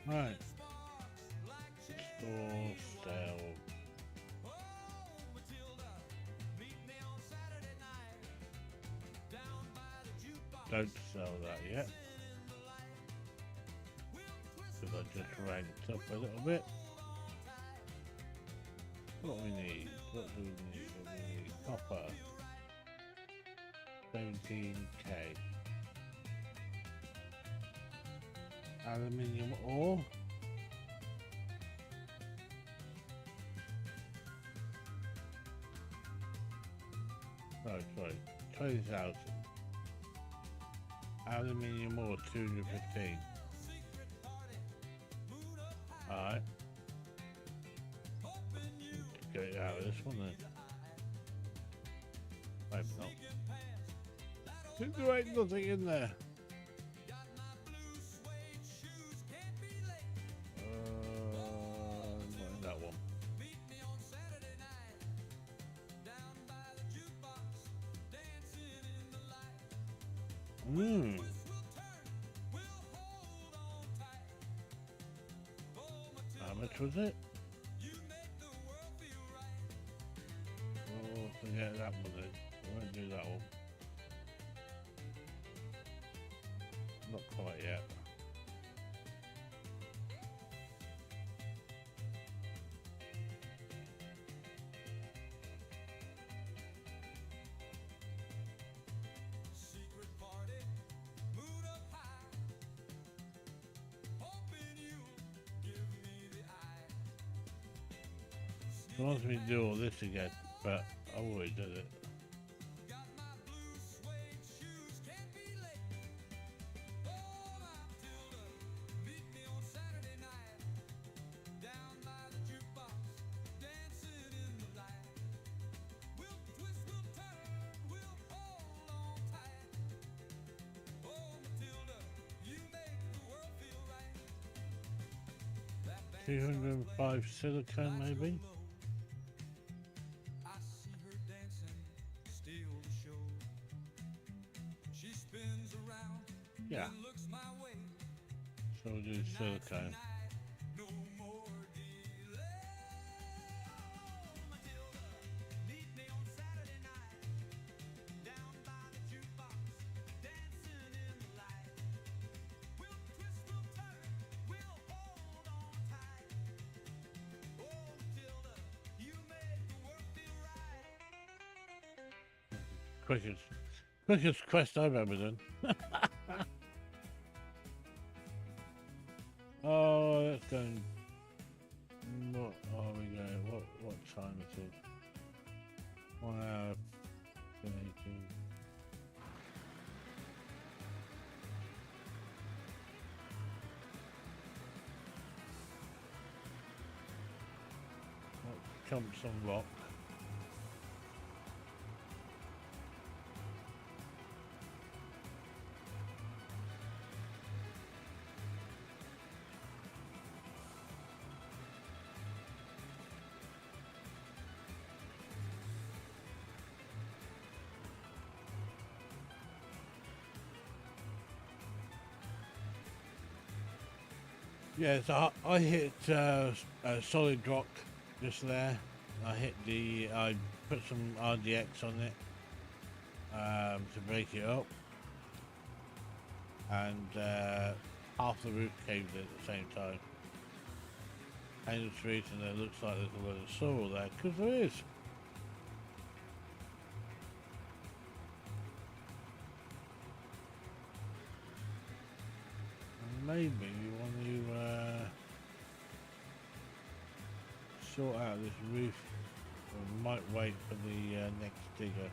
Right. Store, sell. Don't sell that yet. Because I just ranked up a little bit. What do we need? What do we need? What do we need? Copper. 17k. Aluminium ore. Oh, sorry. 20,000. Aluminium ore 215. Alright. Get it out of this one then. Maybe not. There ain't nothing in there. Not in that one. How much was it? Oh, forget that one then. I won't do that one. Not quite yet. He wants me to do all this again, but I've already done it. $205 silicone maybe? Yeah. So we'll do silicone. Quickest quest I've ever done. Oh, let's go. What are we going? What time is it? 1 hour 18. Let's jump some rock. Yeah, so I hit a solid rock just there. I put some RDX on it to break it up, and half the roof caved in at the same time. And the street, and it looks like there's a lot of soil there, because there is. Maybe we want to sort out this roof. We might wait for the next digger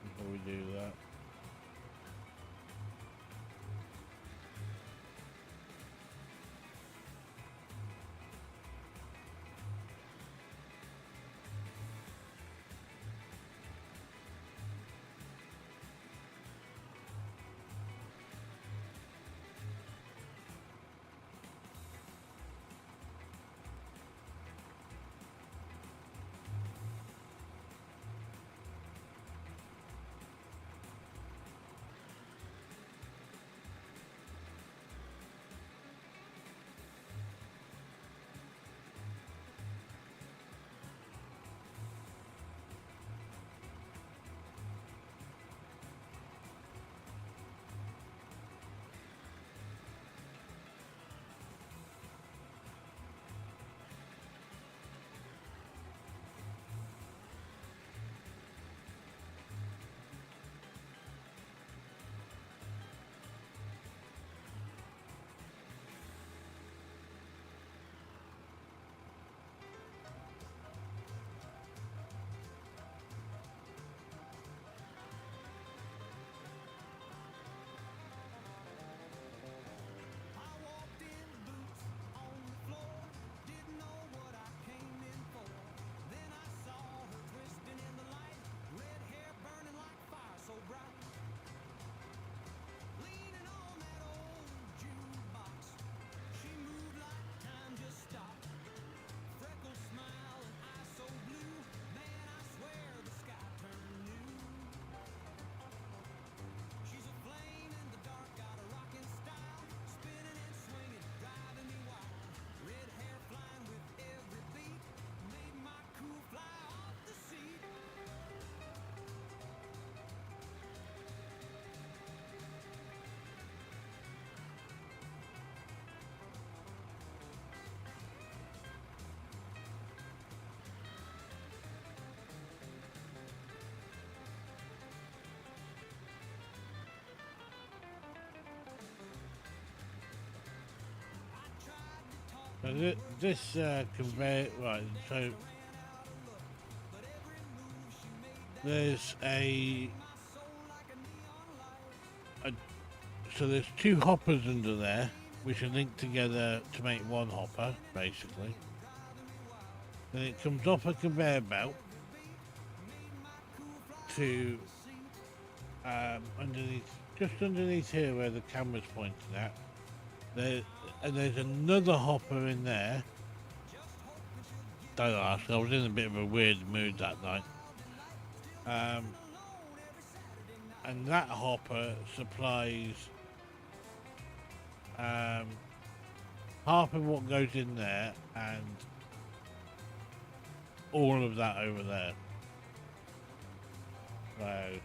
before we do that. So this conveyor, right, so there's a so there's two hoppers under there which are linked together to make one hopper, basically. Then it comes off a conveyor belt to underneath, just underneath here where the camera's pointing at. And there's another hopper in there. Don't ask, I was in a bit of a weird mood that night. And that hopper supplies half of what goes in there and all of that over there. So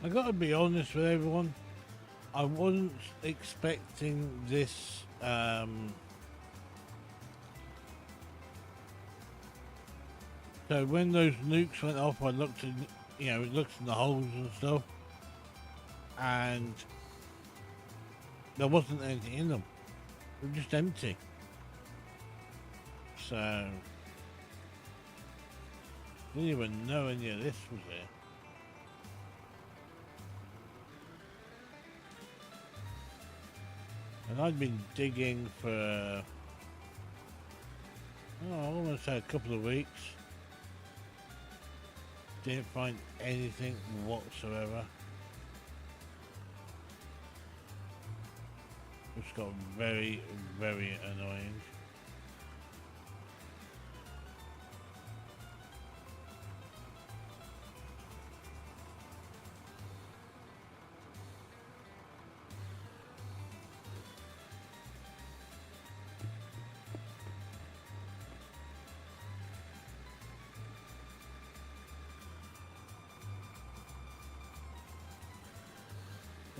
I gotta be honest with everyone. I wasn't expecting this. So when those nukes went off, I looked in, looked in the holes and stuff, and there wasn't anything in them. They were just empty. So I didn't even know any of this was there. And I'd been digging for, I want to say a couple of weeks. Didn't find anything whatsoever. It's got very, very annoying.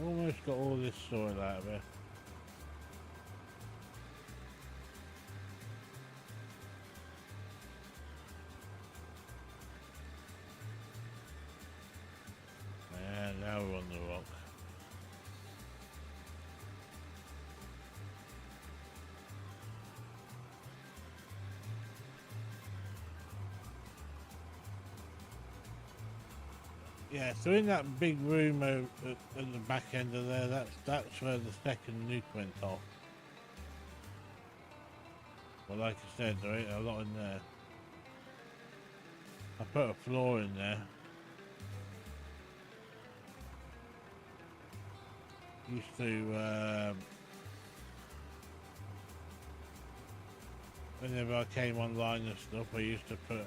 Almost got all this sorted out of it. Yeah, so in that big room at the back end of there, that's where the second nuke went off. Well, like I said, there ain't a lot in there. I put a floor in there. Used to, whenever I came online and stuff, I used to put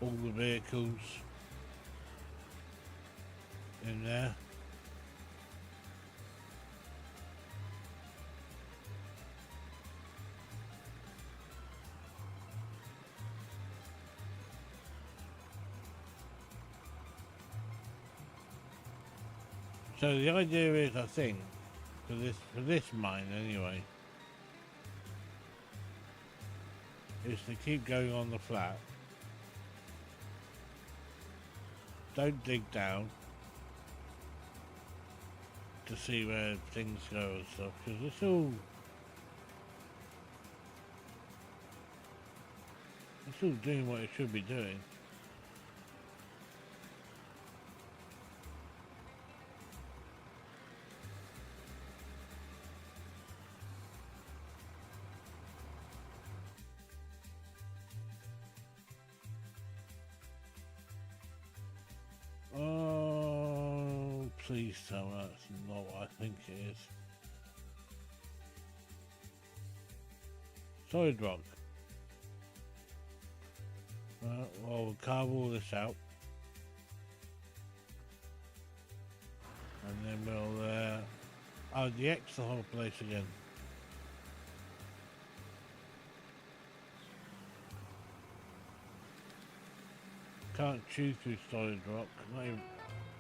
all the vehicles in there. So the idea is, I think, for this mine anyway, is to keep going on the flat. Don't dig down to see where things go and stuff, because it's all doing what it should be doing. Oh, please tell me that's not what I think it is. Solid rock. Well, we'll carve all this out. And then we'll, I'll DX the whole place again. Can't chew through solid rock,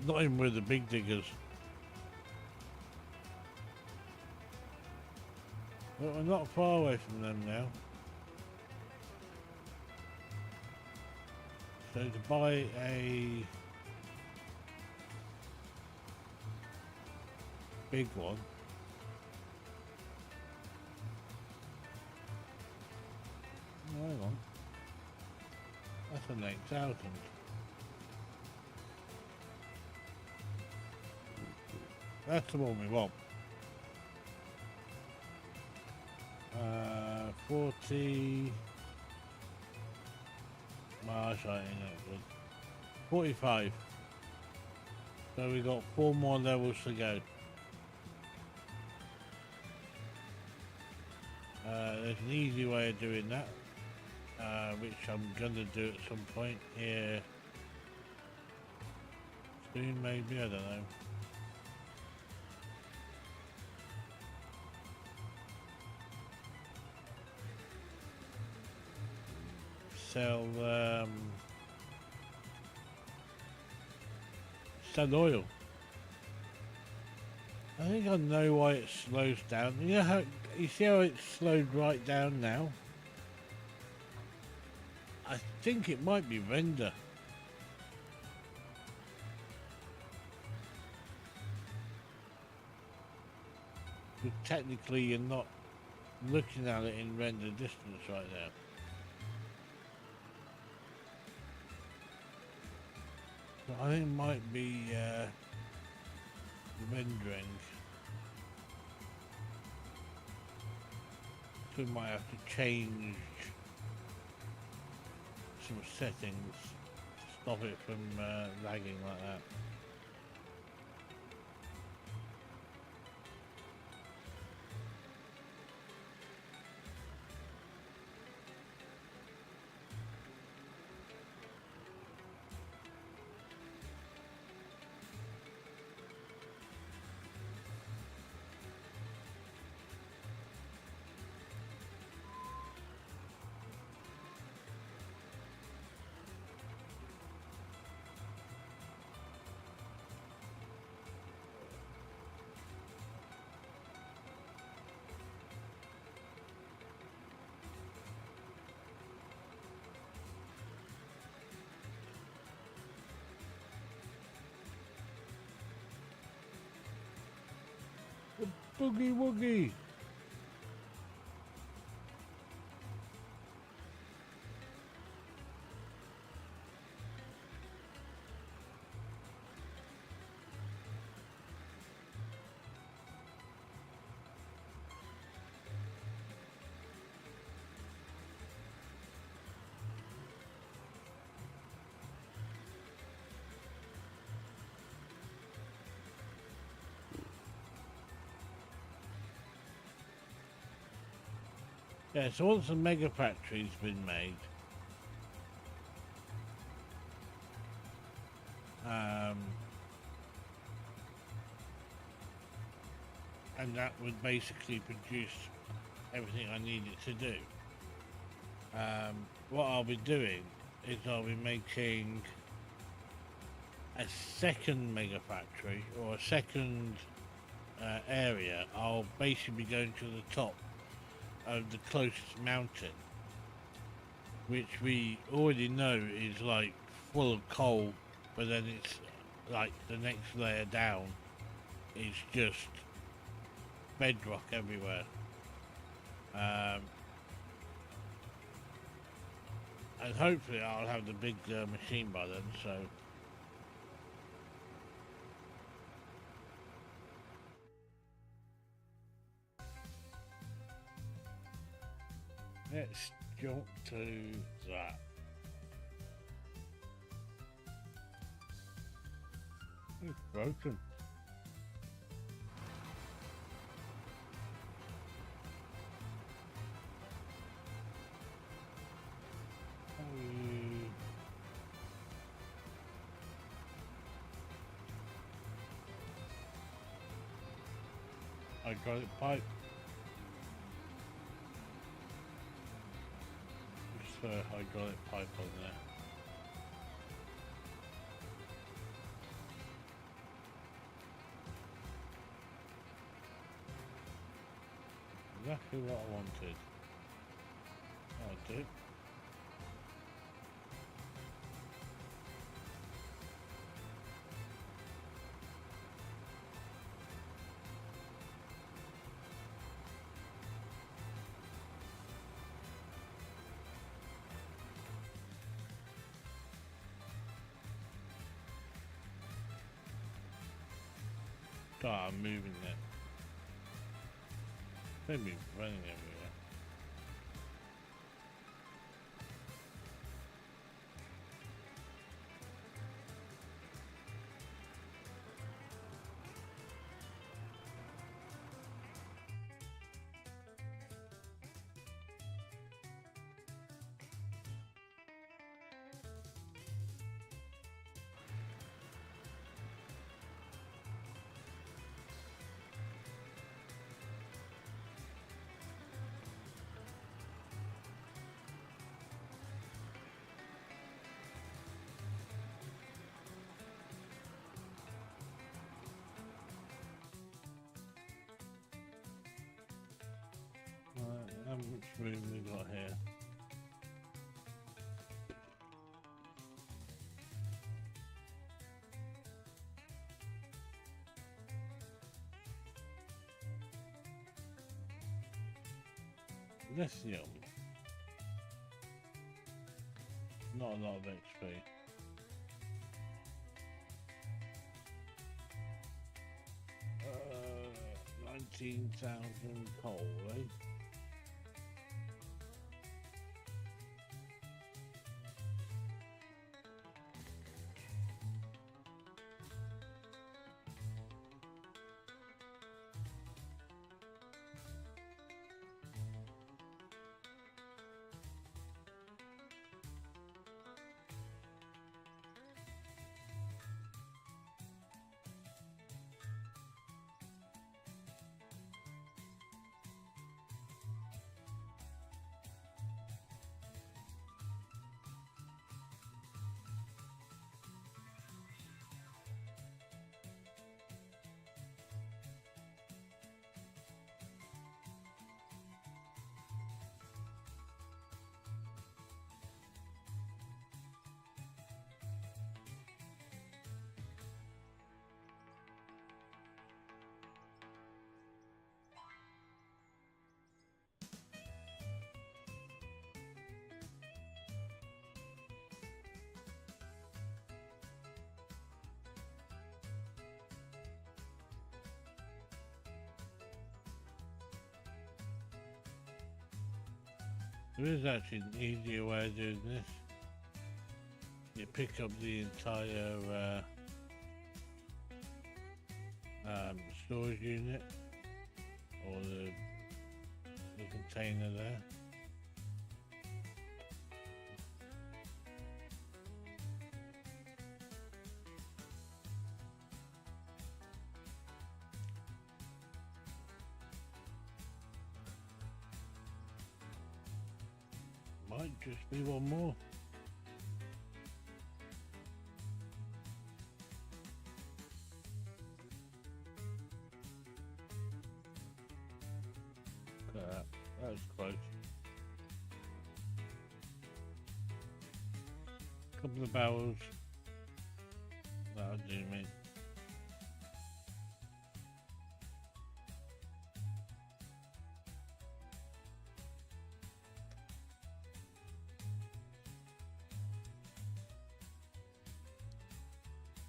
not even with the big diggers. But we're not far away from them now. So to buy a big one, hang on, that's an 8,000. That's the one we want. 40. Marsh, I ain't that good. 45. So we got 4 more levels to go. There's an easy way of doing that, which I'm gonna do at some point here soon, maybe, I don't know. Sell oil. I think I know why it slows down. You know how, you see how it's slowed right down now? I think it might be render. But technically you're not looking at it in render distance right now. But I think it might be rendering. So we might have to change some settings to stop it from lagging like that. Boogie woogie. Yeah, so once the mega factory's been made, um, and that would basically produce everything I need it to do. What I'll be doing is I'll be making a second mega factory or a second area. I'll basically be going to the top of the closest mountain, which we already know is like full of coal, but then it's like the next layer down is just bedrock everywhere. Um, and hopefully I'll have the big machine by then, so let's jump to that. It's broken. Hydraulic pipe. Just throw a hydraulic pipe on there. Exactly what I wanted. I do. God, I'm moving it. Maybe running everywhere. How much room we got here? Lithium. Not a lot of XP. 19,000 coal, eh? There is actually an easier way of doing this. You pick up the entire storage unit or the container there. Might just be one more. Look at that. That was close. Couple of barrels. That'll do me.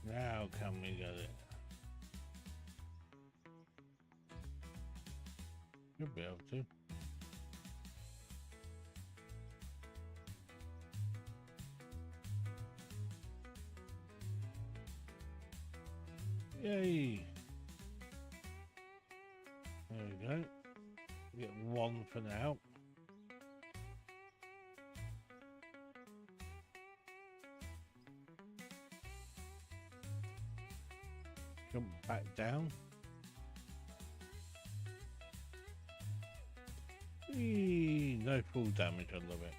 Now can we get it? You'll be able to. Yay! There we go. We get one for now. Jump back down. Eee, no full damage, I love it.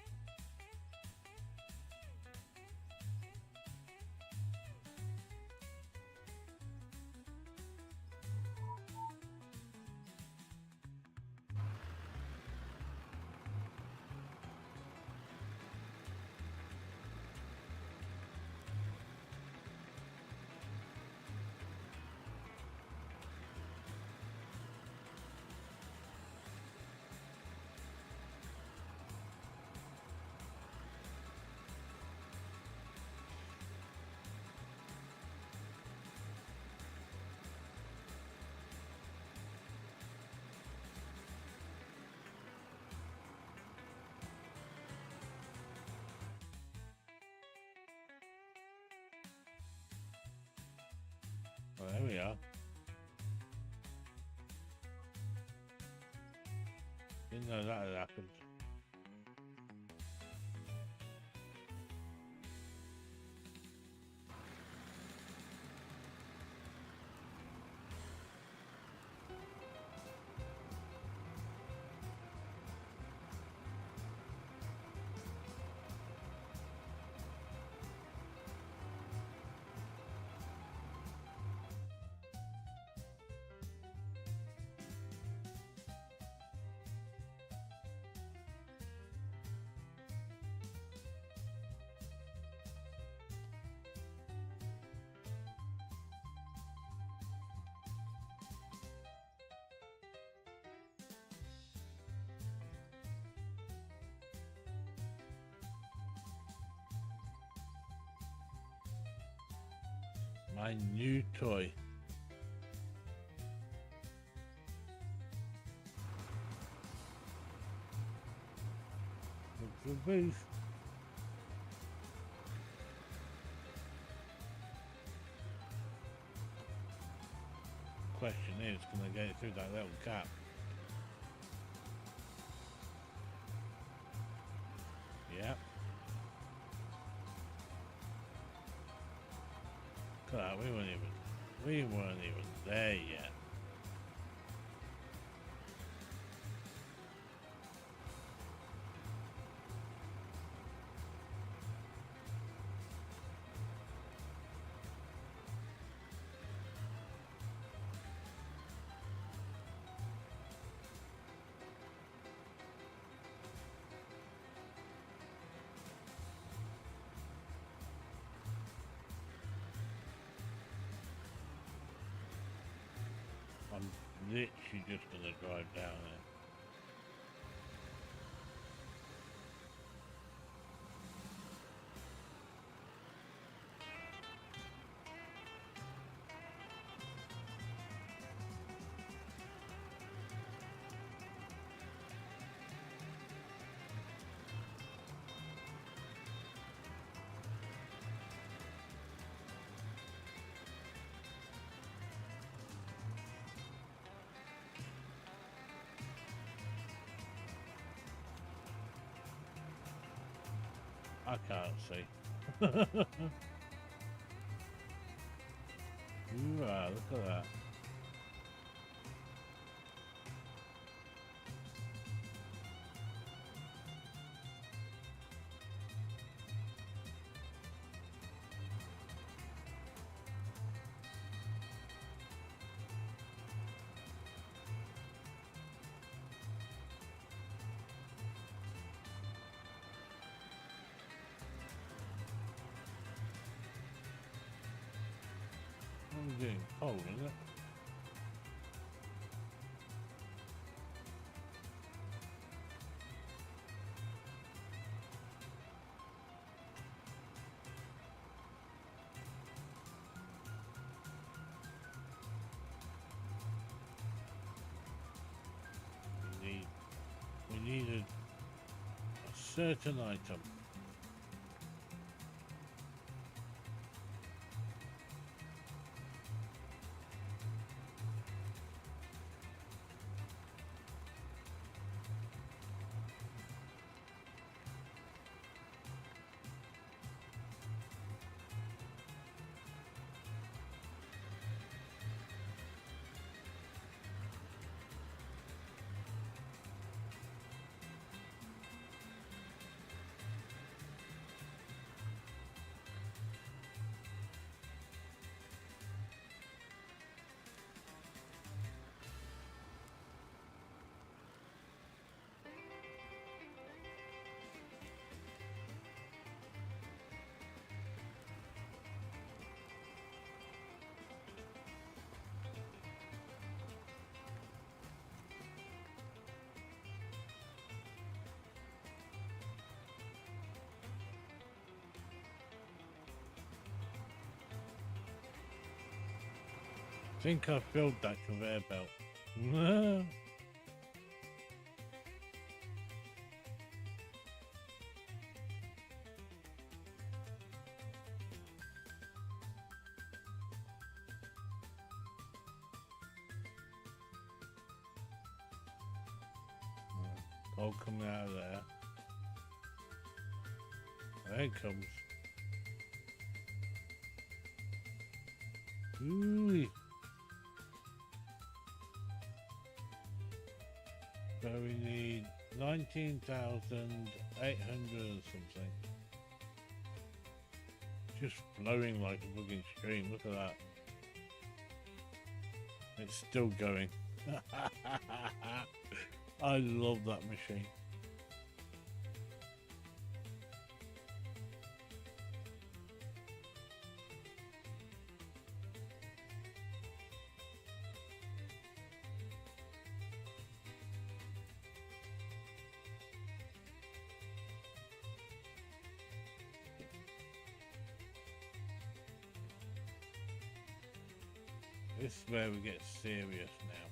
Well, there we are. Didn't know that had happened. My new toy. Look for booth. Question is, can I get it through that little gap? Yeah. God, we weren't even there yet. I'm literally just gonna drive down there. I can't see. Ooh, look at that. getting cold, isn't it? We needed a certain item. I think I filled that conveyor belt. Coal coming out of there. There it comes. Ooh. So we need 19,800 or something. Just flowing like a fucking stream. Look at that. It's still going. I love that machine. This is where we get serious now.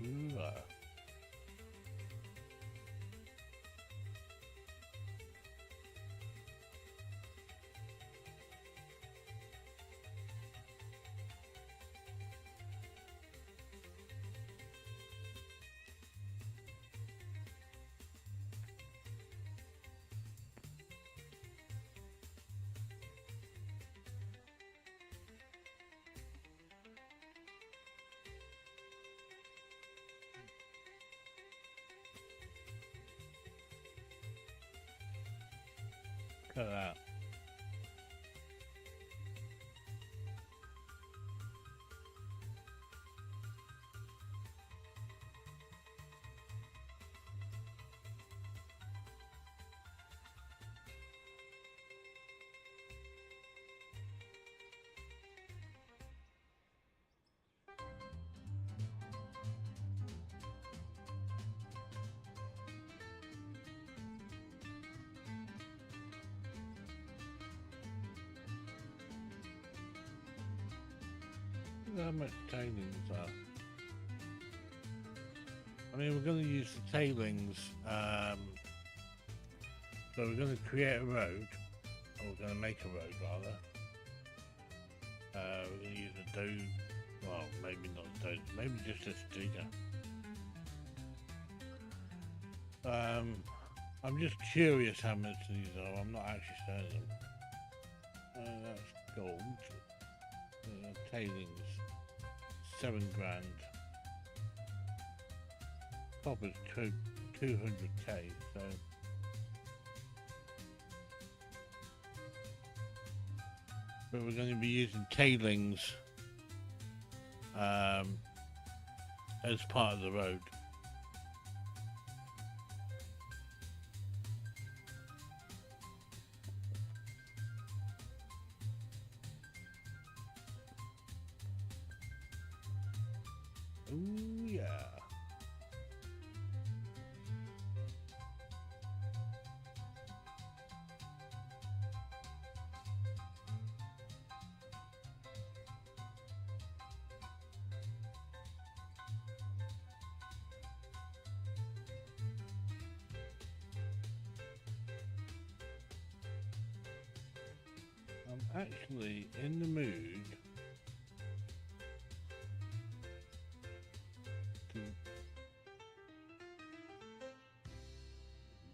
Ooh. Look at that. Look at how much tailings are. I mean, we're going to use the tailings, so we're going to create a road, or we're going to make a road rather. We're going to use a dozer, well, maybe not a dozer, maybe just a digger. I'm just curious how much these are. I'm not actually certain. That's gold. Tailings, 7 grand. Copper's 200k. So. But we're going to be using tailings as part of the road. Ooh, yeah. I'm actually in the mood to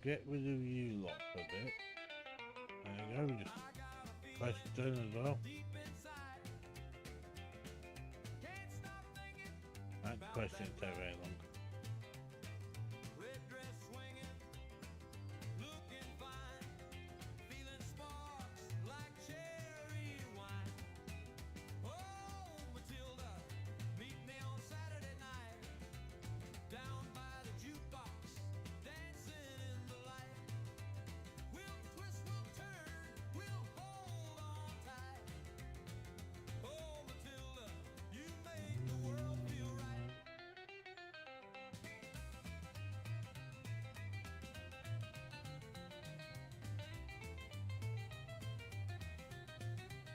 get rid of you lot for a bit. There you go, just press done as well. That question didn't take very long.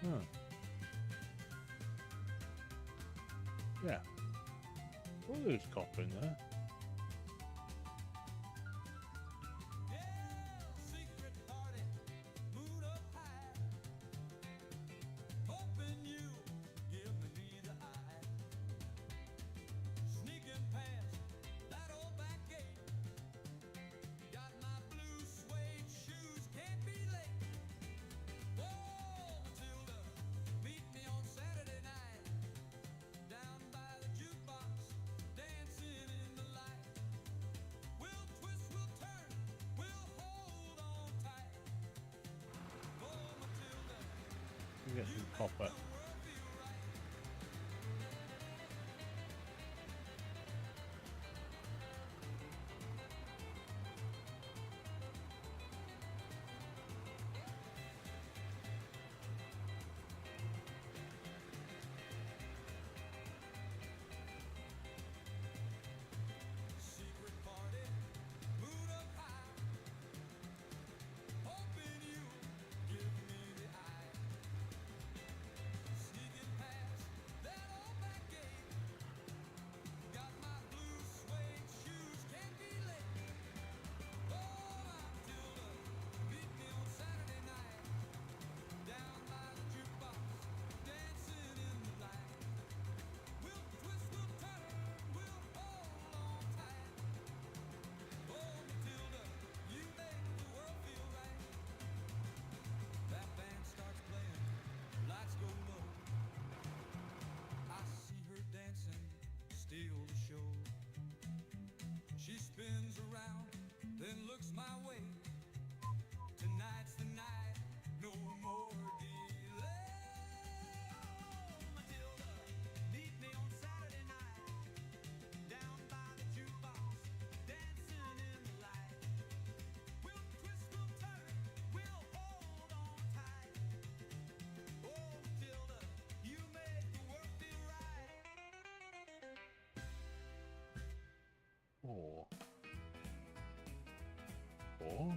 Huh. Yeah. Oh, there's copper in there. Get some copper. Then looks my way. Tonight's the night, no more delay. Oh, Matilda, meet me on Saturday night, down by the jukebox, dancing in the light. We'll twist, we'll turn, we'll hold on tight. Oh, Matilda, you make the world feel right. Oh. Oh.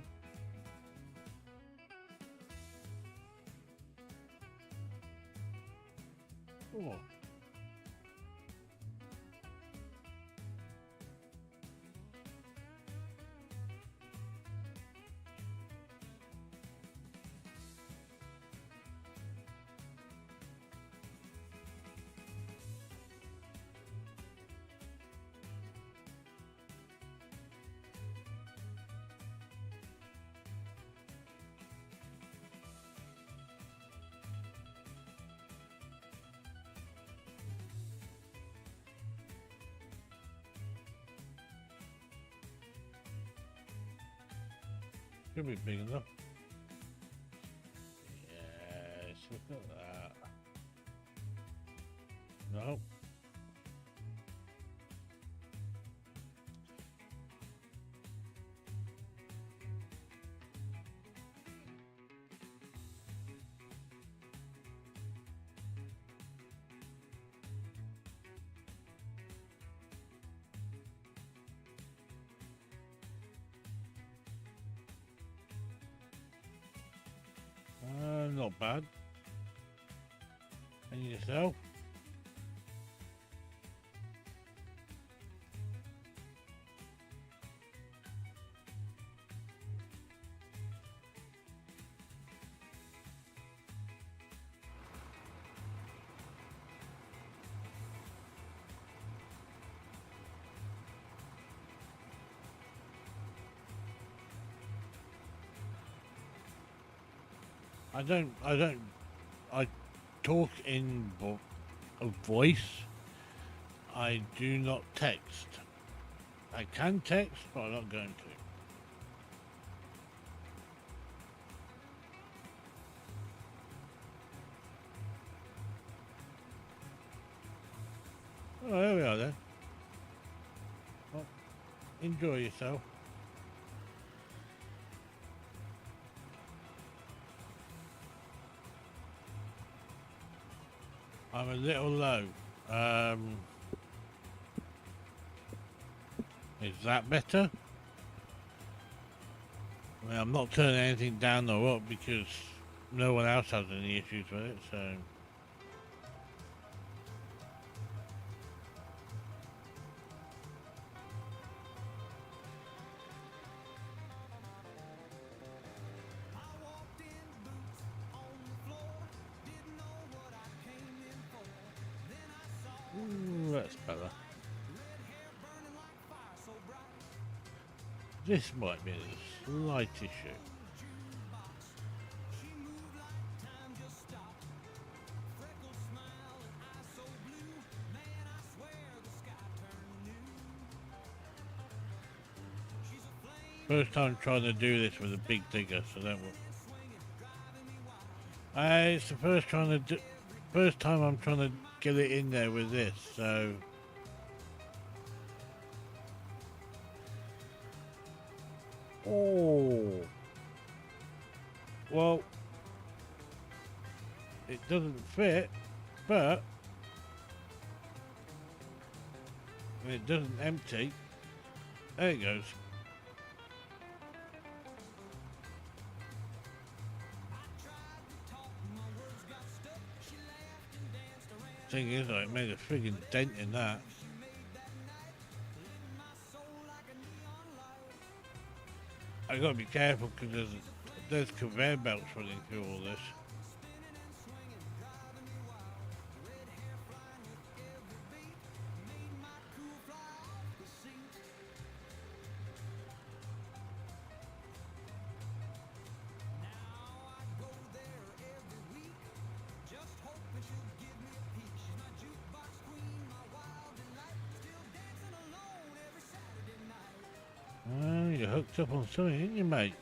Should be big enough. Yes, look at that. No. Not bad. And yourself? I talk in a voice. I do not text. I can text, but I'm not going to. Oh, there we are then. Well, enjoy yourself. I'm a little low. Is that better? I mean, I'm not turning anything down or up because no one else has any issues with it, so... Ooh, that's better. This might be a slight issue. First time trying to do this with a big digger, so don't worry. It's the first time I'm trying to get it in there with this, so... Oh, well, it doesn't fit, but it doesn't empty. There it goes. Thing is, I made a friggin' dent in that. I gotta be careful because there's conveyor belts running through all this. You're hooked up on something, ain't you, mate?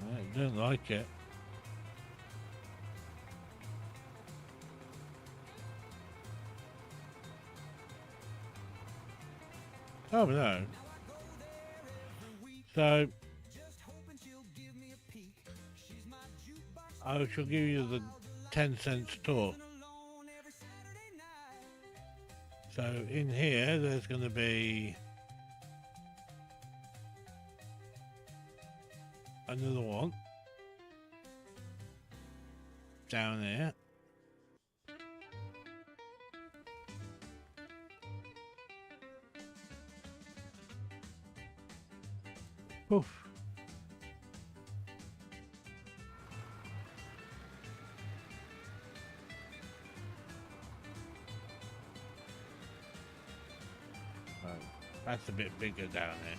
I don't like it. Oh no. So I shall give you the 10-cent tour. So in here there's going to be another one down here. Poof. That's a bit bigger down there.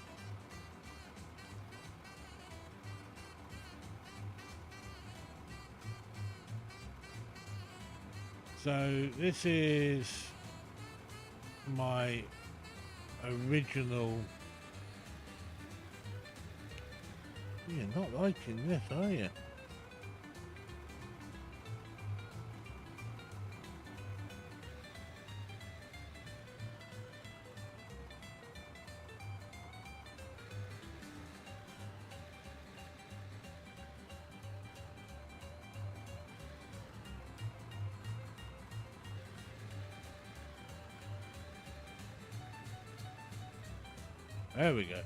So this is my original. You're not liking this, are you? There we go.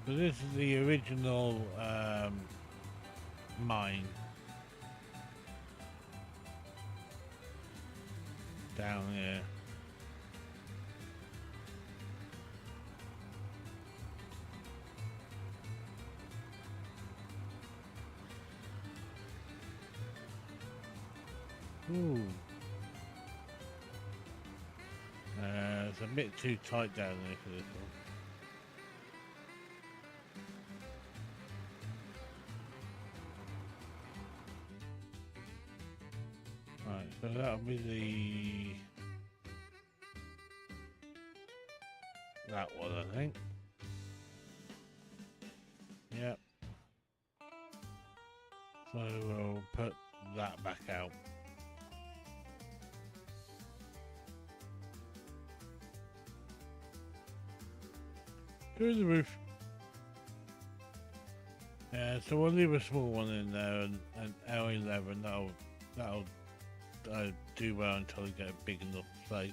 So this is the original mine down here. Ooh. It's a bit too tight down there for this one. Right, so that'll be that one, I think. Yep. So we'll put that back out. Through the roof. Yeah, so we'll leave a small one in there, and L11 that'll do well until we get a big enough place.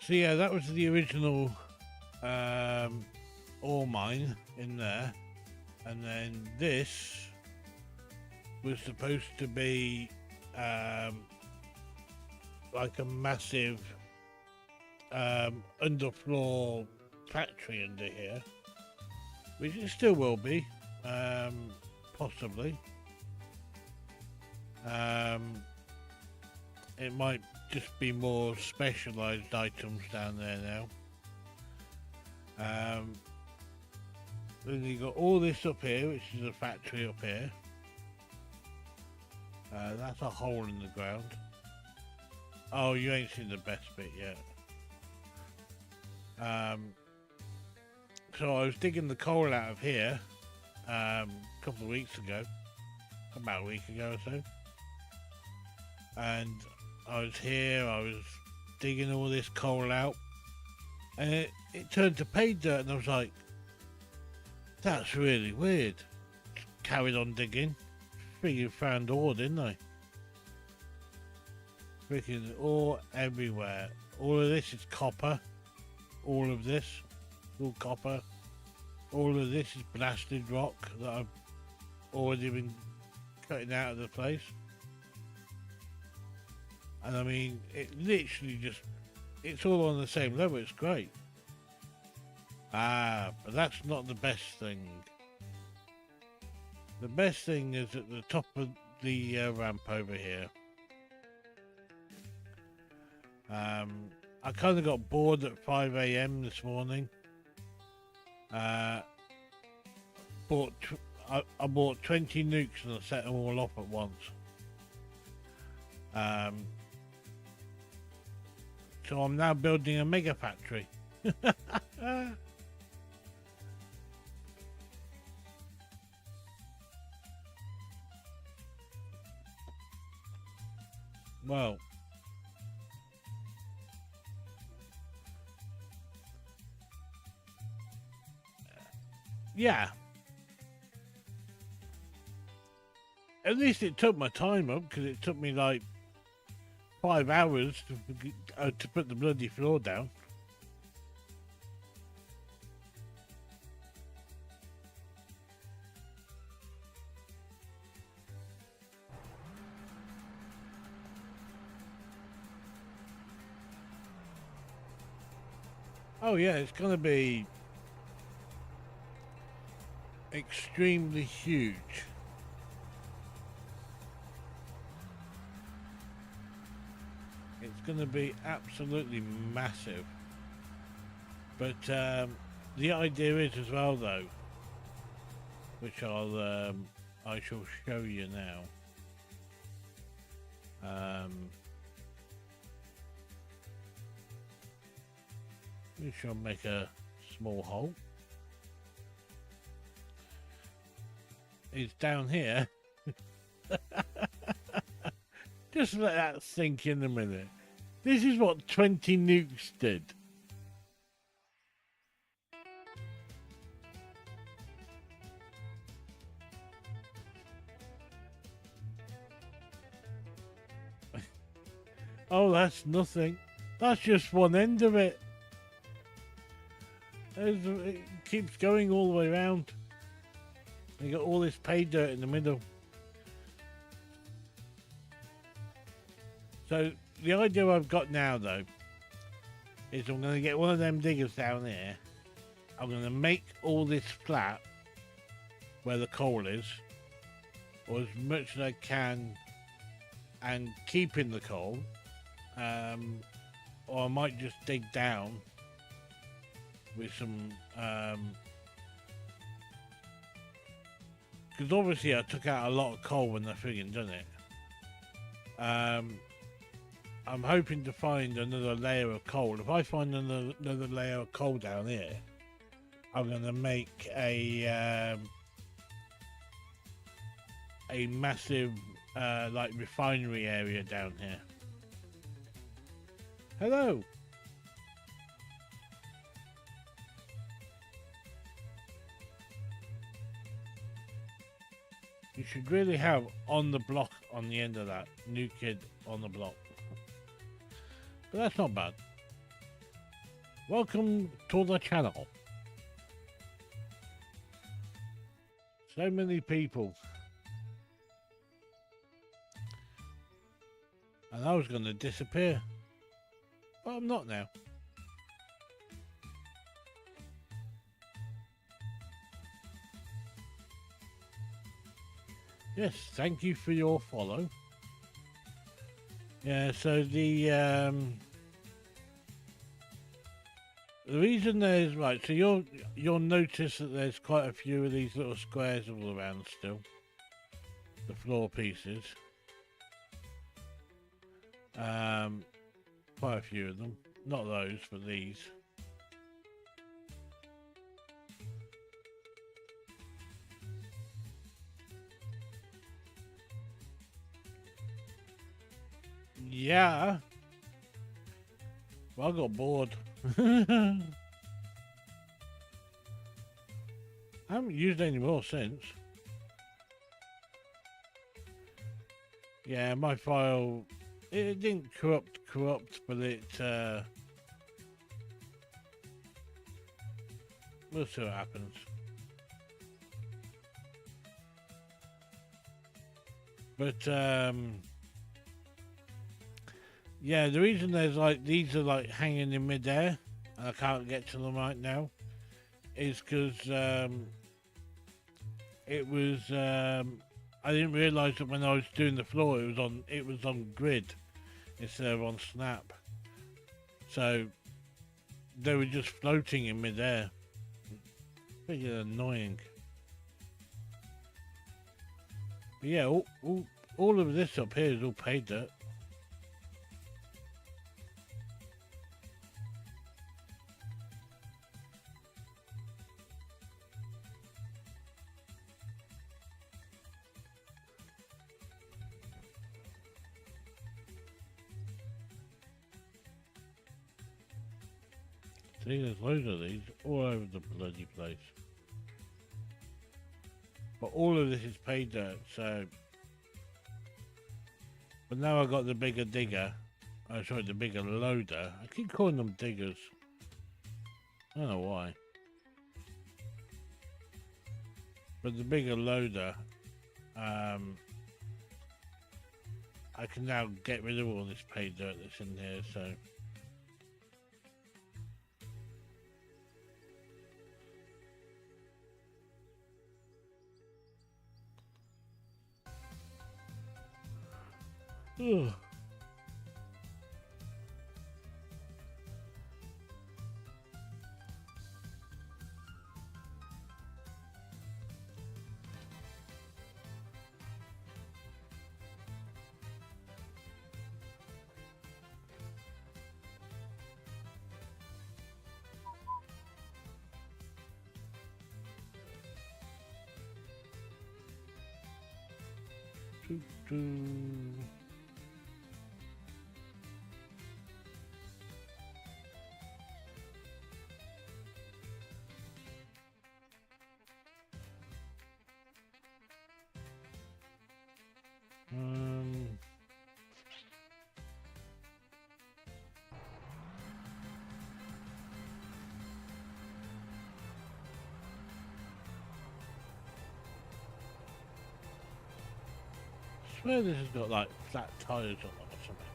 So yeah, that was the original ore mine in there, and then this was supposed to be like a massive underfloor factory under here, which it still will be, possibly. It might just be more specialized items down there now. Then you got all this up here, which is a factory up here. That's a hole in the ground. Oh, you ain't seen the best bit yet. So I was digging the coal out of here a couple of weeks ago, about a week ago or so, and I was here, I was digging all this coal out, and it turned to pay dirt, and I was like, that's really weird. Carried on digging. Freaking found ore, didn't I? Freaking ore everywhere. All of this is copper. All of this, all copper. All of this is blasted rock that I've already been cutting out of the place. And I mean, it literally just, it's all on the same level, it's great. Ah, but that's not the best thing. The best thing is at the top of the ramp over here. I kind of got bored at 5 a.m. this morning. I bought 20 nukes and I set them all off at once. So I'm now building a mega factory. Well, yeah. At least it took my time up, because it took me like 5 hours to put the bloody floor down. Oh yeah, it's gonna be extremely huge. It's gonna be absolutely massive. But The idea is as well, though, which I shall show you now. We shall make a small hole. It's down here. Just let that sink in a minute. This is what 20 nukes did. Oh, that's nothing. That's just one end of it. It keeps going all the way around. You got all this pay dirt in the middle. So the idea I've got now, though, is I'm going to get one of them diggers down here. I'm going to make all this flat where the coal is, or as much as I can, and keep in the coal. Or I might just dig down with some, because obviously I took out a lot of coal when I friggin' done it. I'm hoping to find another layer of coal. If I find another layer of coal down here, I'm gonna make a massive like refinery area down here. Hello. You should really have on the block on the end of that, new kid on the block. But that's not bad. Welcome to the channel. So many people. And I was going to disappear. But I'm not now. Yes, thank you for your follow. Yeah, so the reason there's right, so you'll notice that there's quite a few of these little squares all around still. The floor pieces. Quite a few of them. Not those, but these. Yeah. Well, I got bored. I haven't used any more since. Yeah, my file, it didn't corrupt, but it, we'll see what happens. But, yeah, the reason there's like, these are like hanging in midair, and I can't get to them right now, is because, it was, I didn't realise that when I was doing the floor, it was on grid instead of on snap. So they were just floating in midair. Pretty annoying. But yeah, all of this up here is all pay dirt. See, there's loads of these all over the bloody place. But all of this is pay dirt, so... But now I've got the bigger digger. Oh, sorry, the bigger loader. I keep calling them diggers. I don't know why. But the bigger loader, I can now get rid of all this pay dirt that's in here, so... Ugh. Doo, doo. Um, I swear this has got like flat tires on it or something.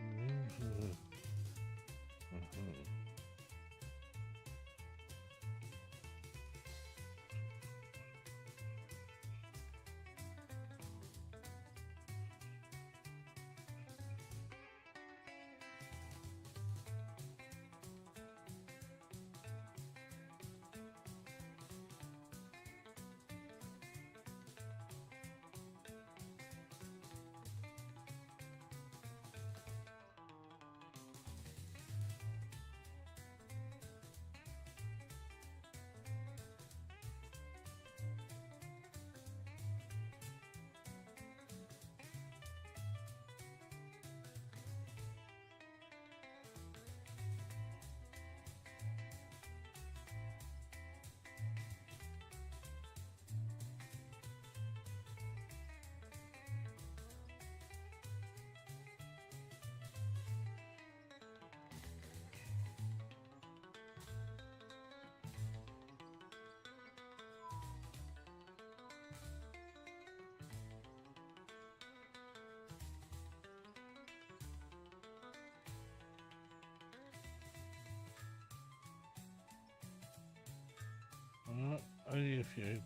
Mhm. Mhm. Only a few.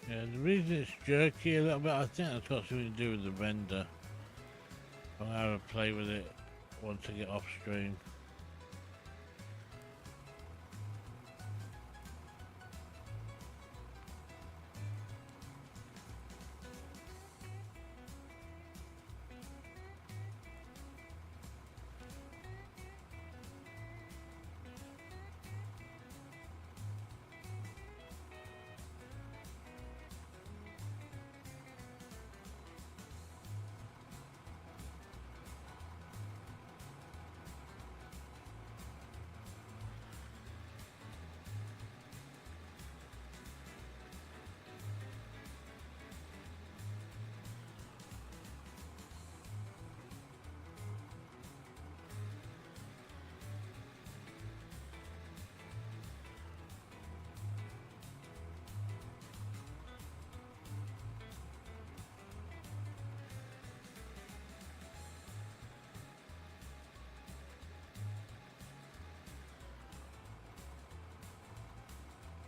Yeah, the reason it's jerky a little bit, I think that's got something to do with the render. I'll have a play with it once I get off stream.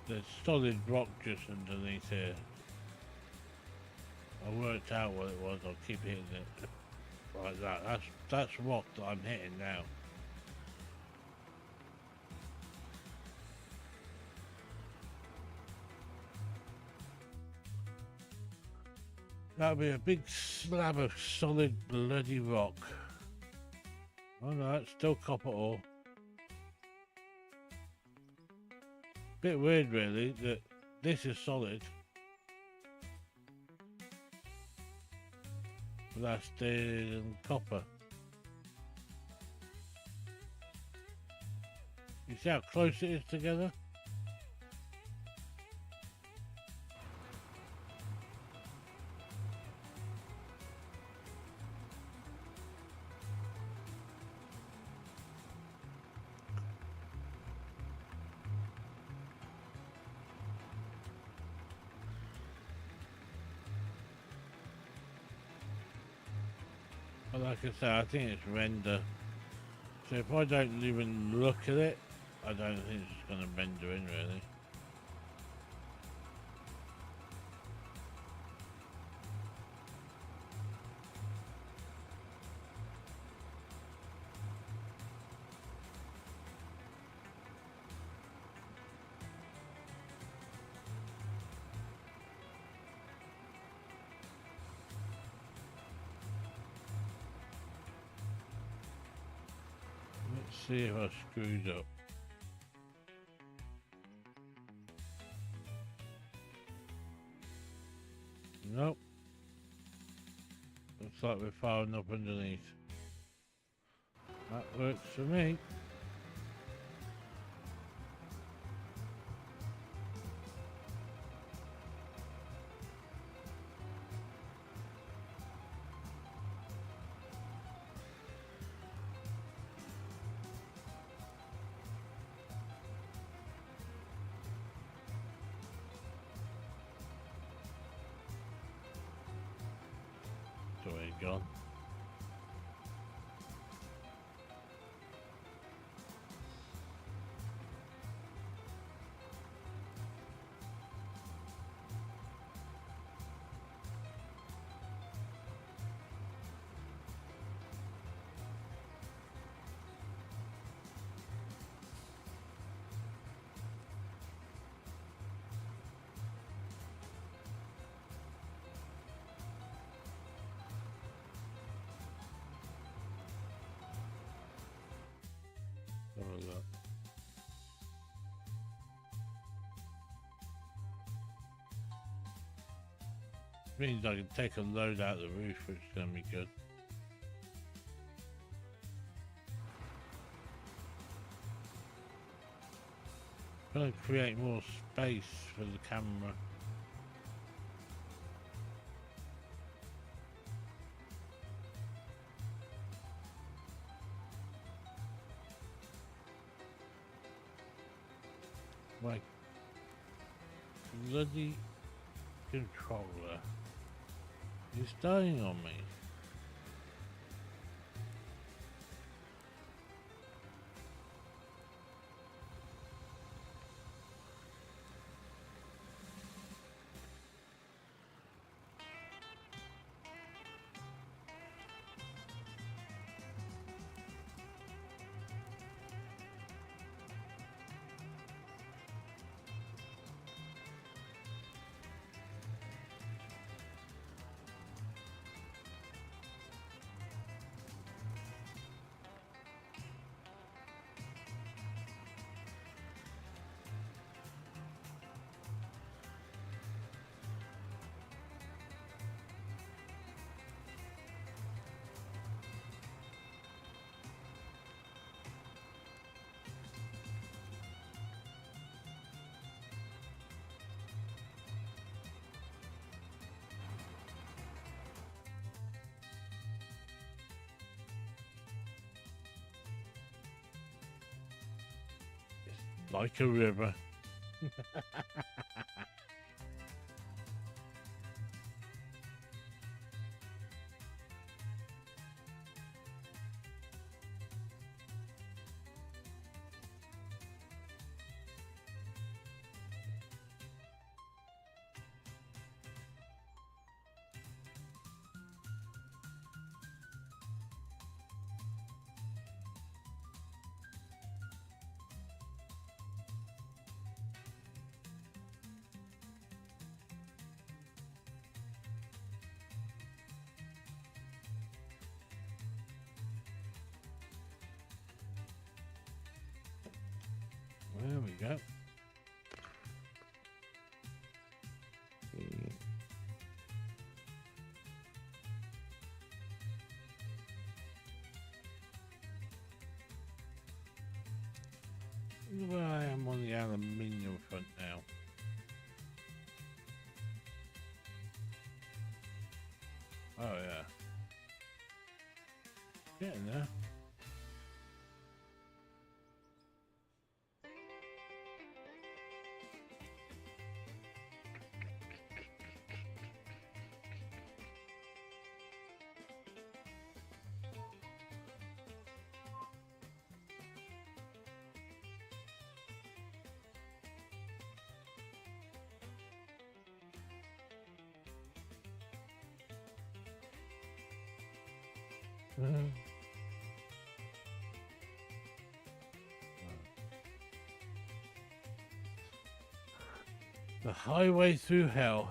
There's solid rock just underneath here. I worked out what it was, I'll keep hitting it like that. That's rock that I'm hitting now. That'll be a big slab of solid bloody rock. Oh no, it's still copper ore. Bit weird really that this is solid. But that's steel and copper. See how close it is together? But like I say, I think it's render. So if I don't even look at it, I don't think it's going to render in really. Let's see if I screwed up. Nope. Looks like we're far enough underneath. That works for me. So we're gone. Have a look. Means I can take a load out of the roof, which is going to be good. Going to create more space for the camera. My bloody controller is dying on me. Like a river. There we go. Getting there. The highway through hell.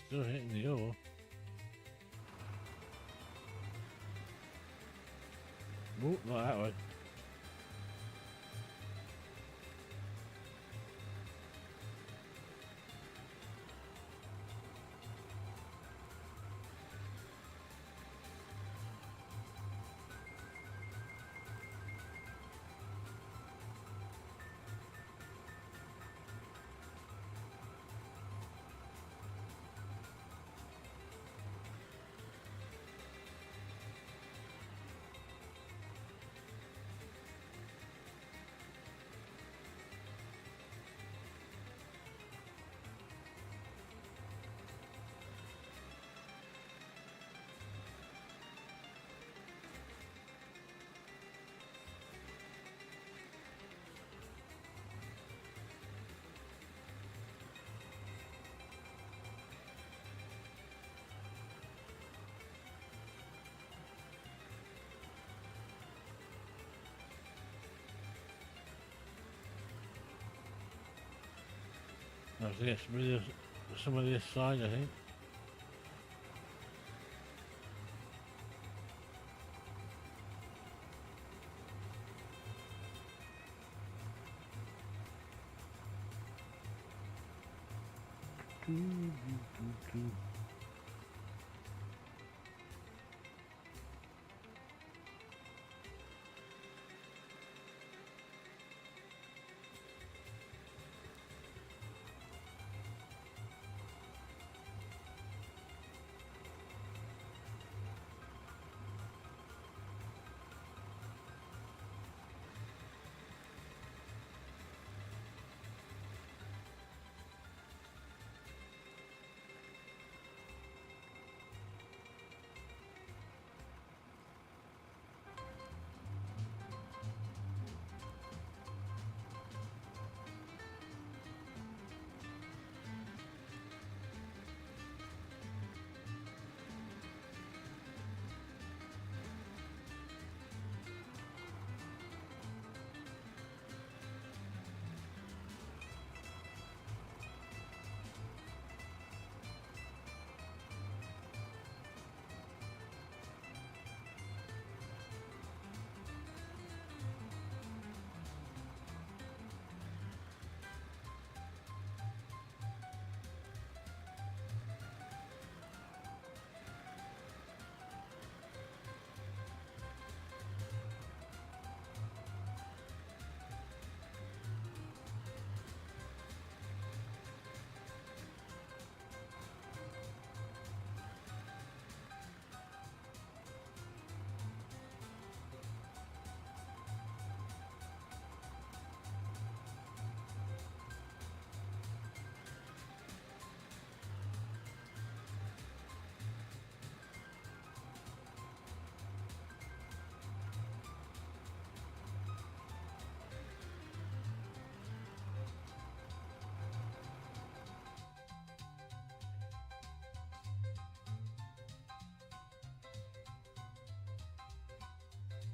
Still hitting the ore. Oh, not that way. I have to get some of this side, I think.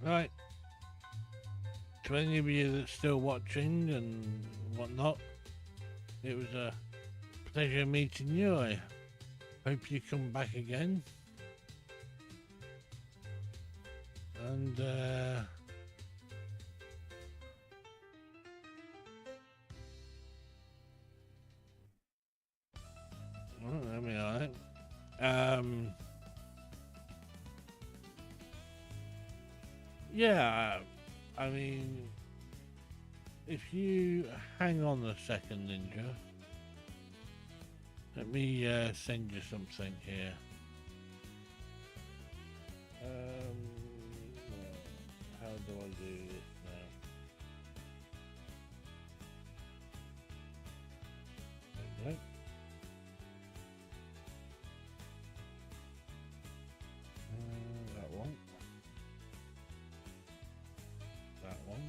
Right. To any of you that's still watching and whatnot, it was a pleasure meeting you. I hope you come back again. And well, there we are. Yeah, I mean, if you hang on a second, Ninja, let me send you something here. How do I do this now? There we go. That one. That one.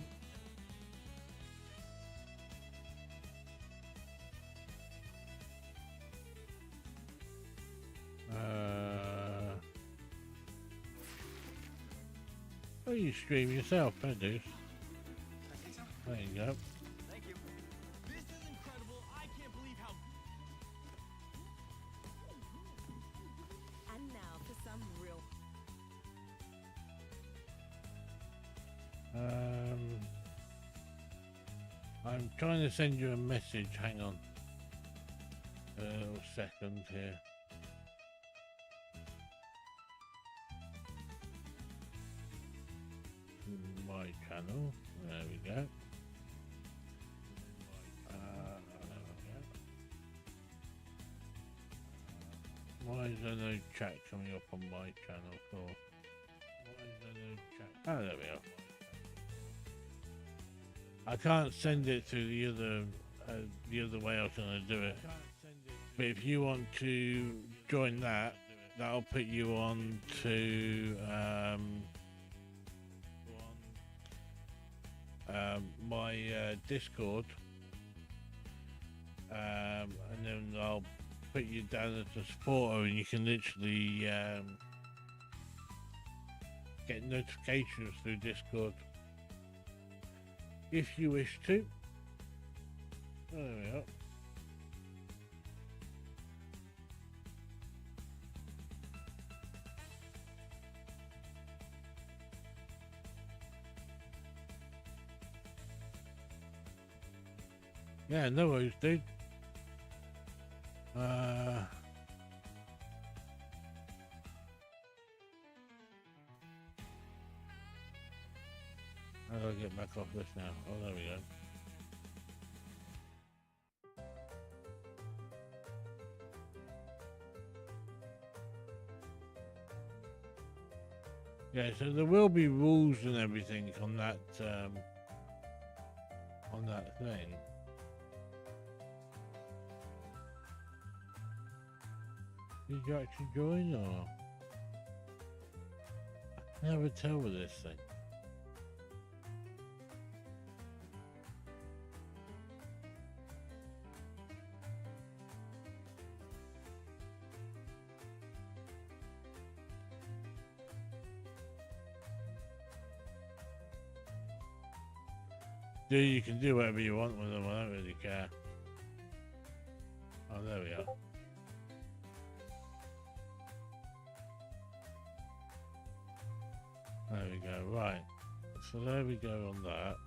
Oh, you stream yourself, don't you? There you go. Thank you. This is incredible. I can't believe how. And now for some real. I'm trying to send you a message. Hang on. A second here. My channel. There we go. Why is there no chat coming up on my channel for? Why is there no chat? Oh, there we are. I can't send it to the other way I was going to do it. But if you want to join that, that'll put you on to my Discord, and then I'll put you down as a supporter, and you can literally get notifications through Discord if you wish to. There we are. Yeah, no worries, dude. How do I get back off this now? Oh, there we go. Yeah, so there will be rules and everything on that thing. Did you actually join or? I never tell with this thing. Dude, you can do whatever you want with them, I don't really care. Oh, there we are. There we go, right. So there we go on that.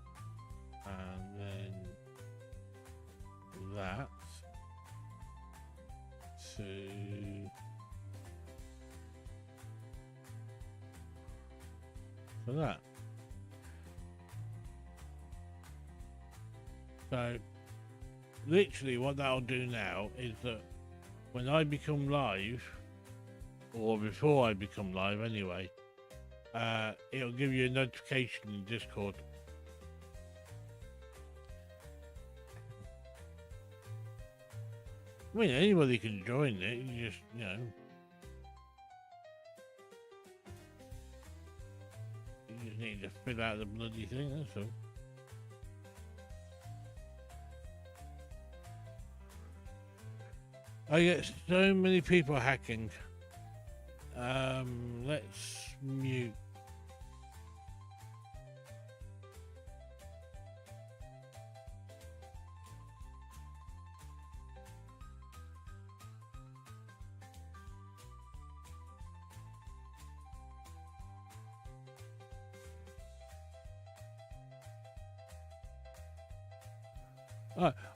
And then that to that. So literally what that'll do now is that when I become live, or before I become live anyway, it'll give you a notification in Discord. I mean, anybody can join it, you just, you know. You just need to fill out the bloody thing, that's all. I get so many people hacking. Let's mute.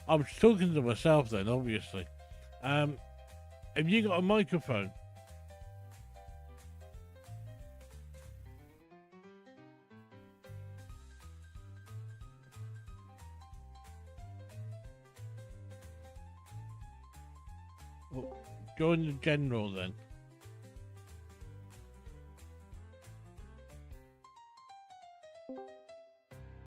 I'm talking to myself then, obviously. Have you got a microphone? Well, join the general then.